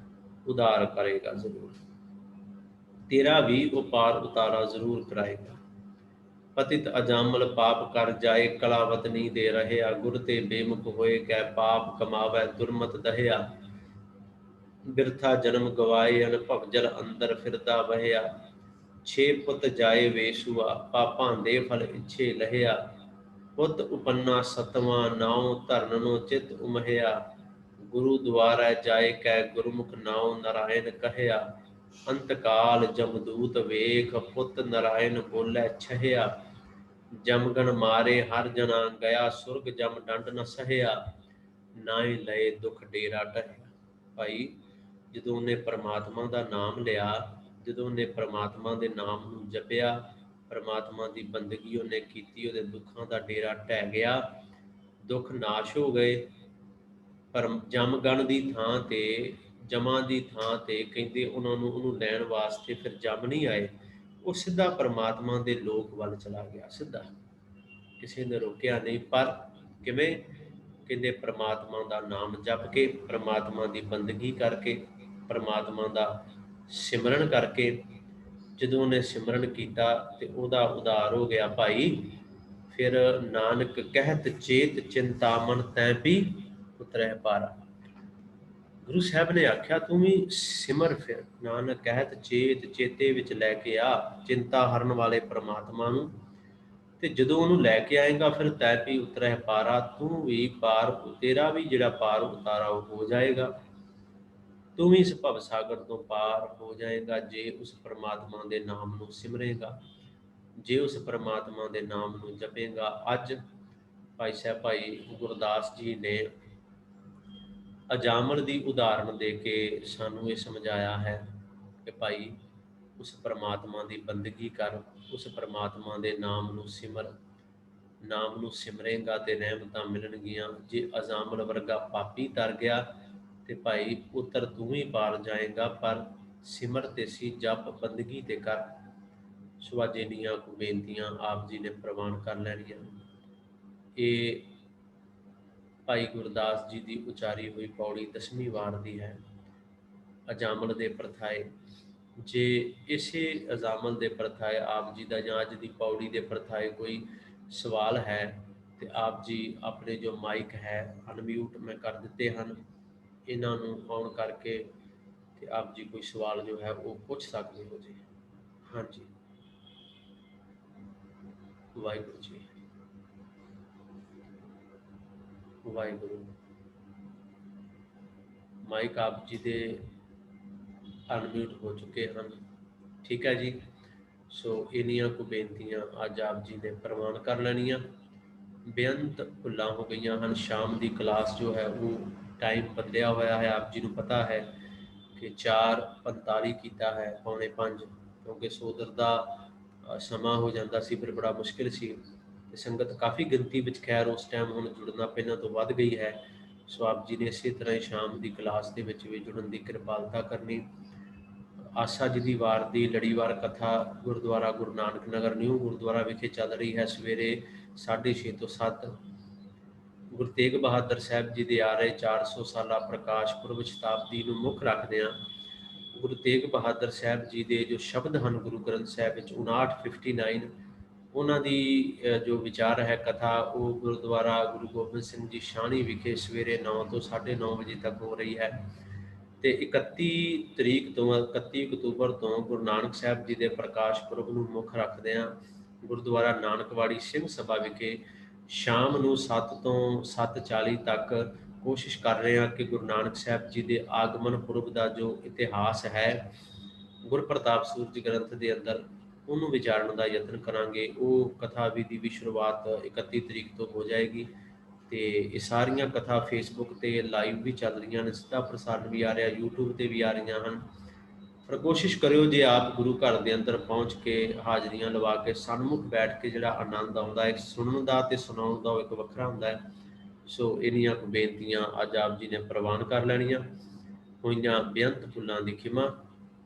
उधार करेगा जरूर, तेरा भी वो पार उतारा जरूर कराएगा। पतित अजामल पाप कर जाए कलावत नहीं दे रहे, गुर ते बेमुख होए कै पाप कमावै दुर्मत दहिया। बिरथा जन्म गवाए अन भवजल अंदर फिरदा बहिया, छे पुत जाए वेसुआ पापां दे फल इच्छे लहिया। पुत उपन्ना सतवां नाव धरन नो चित उमहिया, गुरु द्वारा जाए कै गुरमुख नाव नारायण कहया। अंतकाल जमदूत वेख पुत नारायण बोलै छहिया, जमगन मारे हर जना गया सुरग जम डंड न सहिया। नाए लए दुख डेरा टहिया। भाई ਜਦੋਂ ਉਹਨੇ परमात्मा का नाम लिया, ਜਦੋਂ ਉਹਨੇ परमात्मा के नाम ਨੂੰ जपिया, परमात्मा की बंदगी ਉਹਨੇ ਕੀਤੀ, ਉਹਦੇ ਦੁੱਖਾਂ ਦਾ ਡੇਰਾ ਢਹਿ ਗਿਆ, दुख नाश हो गए। पर जमगण की थां ते, जमां की थां ते कहते उन्होंने ਉਹਨੂੰ ਲੈਣ वास्ते फिर जम नहीं आए, वो सीधा परमात्मा के लोक ਵੱਲ चला गया, सीधा, किसी ने रोकिया नहीं। पर किवें? कहते परमात्मा का नाम जप के, परमात्मा की बंदगी करके, परमात्मा का सिमरन करके, जो उन्हें सिमरन किया तो वह उधार हो गया भाई। फिर नानक कहत चेत चिंतामन तैं भी उतरै पारा। गुरु साहब ने आख्या तू भी सिमर, फिर नानक कहत चेत चेते विच लैके आ चिंता हरन वाले परमात्मा नूं, ਤੇ ਜਦੋਂ ਉਹਨੂੰ ਲੈ ਕੇ ਆਏਗਾ ਫਿਰ ਤੈ ਵੀ ਉਤਰੈ ਪਾਰਾ, ਤੂੰ ਵੀ ਪਾਰ, ਤੇਰਾ ਵੀ ਜਿਹੜਾ ਪਾਰ ਉਤਾਰਾ ਉਹ ਹੋ ਜਾਏਗਾ। ਤੂੰ ਵੀ ਇਸ ਭਵ ਸਾਗਰ ਤੋਂ ਪਾਰ ਹੋ ਜਾਏਗਾ ਜੇ ਉਸ ਪਰਮਾਤਮਾ ਦੇ ਨਾਮ ਨੂੰ ਸਿਮਰੇਗਾ, ਜੇ ਉਸ ਪਰਮਾਤਮਾ ਦੇ ਨਾਮ ਨੂੰ ਜਪੇਗਾ। ਅੱਜ ਭਾਈ ਸਾਹਿਬ ਭਾਈ ਗੁਰਦਾਸ ਜੀ ਨੇ ਅਜਾਮਲ ਦੀ ਉਦਾਹਰਣ ਦੇ ਕੇ ਸਾਨੂੰ ਇਹ ਸਮਝਾਇਆ ਹੈ ਕਿ ਭਾਈ उस परमात्मा की बंदगी कर, उस परमात्मा के नाम नूं सिमर, नाम नूं सिमरेगा तो रहमतां मिलणगियां। जे अजामल वर्गा पापी तर गया तो भाई उतर तू ही पार जाएगा, पर सिमर ते सी, जप बंदगी ते कर। सुहाजे नीआं को बेनतियां आप जी ने प्रवान कर लैणियां। ये भाई गुरदास जी की उचारी हुई पौड़ी 10वीं वार की है। अजामल दे परथाए, जे इसे अजामल दे परथाए आप जी का या अज की पौड़ी के परथाए कोई सवाल है तो आप जी अपने जो माइक है अनम्यूट मैं कर दिते हैं, इन्हों ऑन करके तो आप जी कोई सवाल जो है वो पूछ सकते हो जी। हाँ जी, वाहिगुरू जी, वाहिगुरू। माइक आप जी के अनम्यूट हो चुके हैं, ठीक है जी। सो इनिया को बेनतियां अज आप जी ने प्रवान कर लैनियां। बेअंत भुल्लां हो गई हैं। शाम की क्लास जो है वो टाइम बदलिया होया है, आप जी को पता है कि 4:45 किया है, 4:45, क्योंकि सोदर का समा हो जाता सी, फिर बड़ा मुश्किल सी। संगत काफ़ी गिनती में खैर उस टाइम हुण जुड़ना पहलों तो वध गई है। सो आप जी ने इसी तरह ही शाम की क्लास के भी जुड़न की किरपालता करनी। आसा जी की वार की लड़ीवार कथा गुरुद्वारा गुरु नानक नगर न्यू गुरुद्वारा विखे चल रही है। सवेरे 6:30 तो 7 ਗੁਰੂ ਤੇਗ ਬਹਾਦਰ ਸਾਹਿਬ ਜੀ ਦੇ ਆ ਰਹੇ 400 ਸਾਲਾ ਪ੍ਰਕਾਸ਼ ਪੁਰਬ ਸ਼ਤਾਬਦੀ ਨੂੰ ਮੁੱਖ ਰੱਖਦਿਆਂ ਗੁਰੂ ਤੇਗ ਬਹਾਦਰ ਸਾਹਿਬ ਜੀ ਦੇ ਜੋ ਸ਼ਬਦ ਹਨ ਗੁਰੂ ਗ੍ਰੰਥ ਸਾਹਿਬ ਵਿੱਚ 59 ਉਹਨਾਂ ਦੀ ਜੋ ਵਿਚਾਰ ਹੈ ਕਥਾ, ਉਹ ਗੁਰਦੁਆਰਾ ਗੁਰੂ ਗੋਬਿੰਦ ਸਿੰਘ ਜੀ ਸ਼ਾਹਣੀ ਵਿਖੇ ਸਵੇਰੇ 9 ਤੋਂ 9:30 ਵਜੇ ਤੱਕ ਹੋ ਰਹੀ ਹੈ। ਤੇ 31 ਤਰੀਕ ਤੋਂ 31 ਅਕਤੂਬਰ ਤੋਂ ਗੁਰੂ ਨਾਨਕ ਸਾਹਿਬ ਜੀ ਦੇ ਪ੍ਰਕਾਸ਼ ਪੁਰਬ ਨੂੰ ਮੁੱਖ ਰੱਖਦਿਆਂ ਗੁਰਦੁਆਰਾ ਨਾਨਕਵਾੜੀ ਸਿੰਘ ਸਭਾ ਵਿਖੇ ਸ਼ਾਮ ਨੂੰ 7 ਤੋਂ 7:40 ਤੱਕ ਕੋਸ਼ਿਸ਼ ਕਰ ਰਹੇ ਹਾਂ ਕਿ ਗੁਰੂ ਨਾਨਕ ਸਾਹਿਬ ਜੀ ਦੇ ਆਗਮਨ ਪੁਰਬ ਦਾ ਜੋ ਇਤਿਹਾਸ ਹੈ ਗੁਰਪ੍ਰਤਾਪ ਸੂਰਜ ਗ੍ਰੰਥ ਦੇ ਅੰਦਰ, ਉਹਨੂੰ ਵਿਚਾਰਨ ਦਾ ਯਤਨ ਕਰਾਂਗੇ। ਉਹ ਕਥਾ ਵਿਧੀ ਦੀ ਸ਼ੁਰੂਆਤ 31 ਤਰੀਕ ਤੋਂ ਹੋ ਜਾਏਗੀ ਤੇ ਇਹ ਸਾਰੀਆਂ ਕਥਾ ਫੇਸਬੁੱਕ ਤੇ ਲਾਈਵ ਵੀ ਚੱਲ ਰਹੀਆਂ ਨੇ, ਸਿੱਧਾ ਪ੍ਰਸਾਰਣ ਵੀ ਆ ਰਿਹਾ, YouTube ਤੇ ਵੀ ਆ ਰਹੀਆਂ ਹਨ। ਪਰ ਕੋਸ਼ਿਸ਼ ਕਰਿਓ ਜੇ ਆਪ ਗੁਰੂ ਘਰ ਦੇ ਅੰਦਰ ਪਹੁੰਚ ਕੇ ਹਾਜ਼ਰੀਆਂ ਲਵਾ ਕੇ ਸਨਮੁਖ ਬੈਠ ਕੇ ਜਿਹੜਾ ਆਨੰਦ ਆਉਂਦਾ ਹੈ, ਸੁਣਨ ਦਾ ਤੇ ਸੁਣਾਉਣ ਦਾ, ਉਹ ਇੱਕ ਵੱਖਰਾ ਹੁੰਦਾ ਹੈ। ਸੋ ਇਹਨੀਆਂ ਬੇਨਤੀਆਂ ਅੱਜ ਆਪ ਜੀ ਨੇ ਪ੍ਰਵਾਨ ਕਰ ਲੈਣੀਆਂ। ਹੋਈਆਂ ਬੇਅੰਤ ਭੁੱਲਾਂ ਦੀ ਖਿਮਾ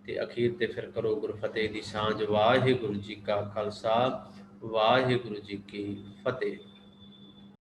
ਤੇ ਅਖੀਰ ਤੇ ਫਿਰ ਕਰੋ ਗੁਰਫਤਿਹ ਦੀ ਸਾਂਝ। ਵਾਹਿਗੁਰੂ ਜੀ ਕਾ ਖਾਲਸਾ, ਵਾਹਿਗੁਰੂ ਜੀ ਕੀ ਫਤਿਹ।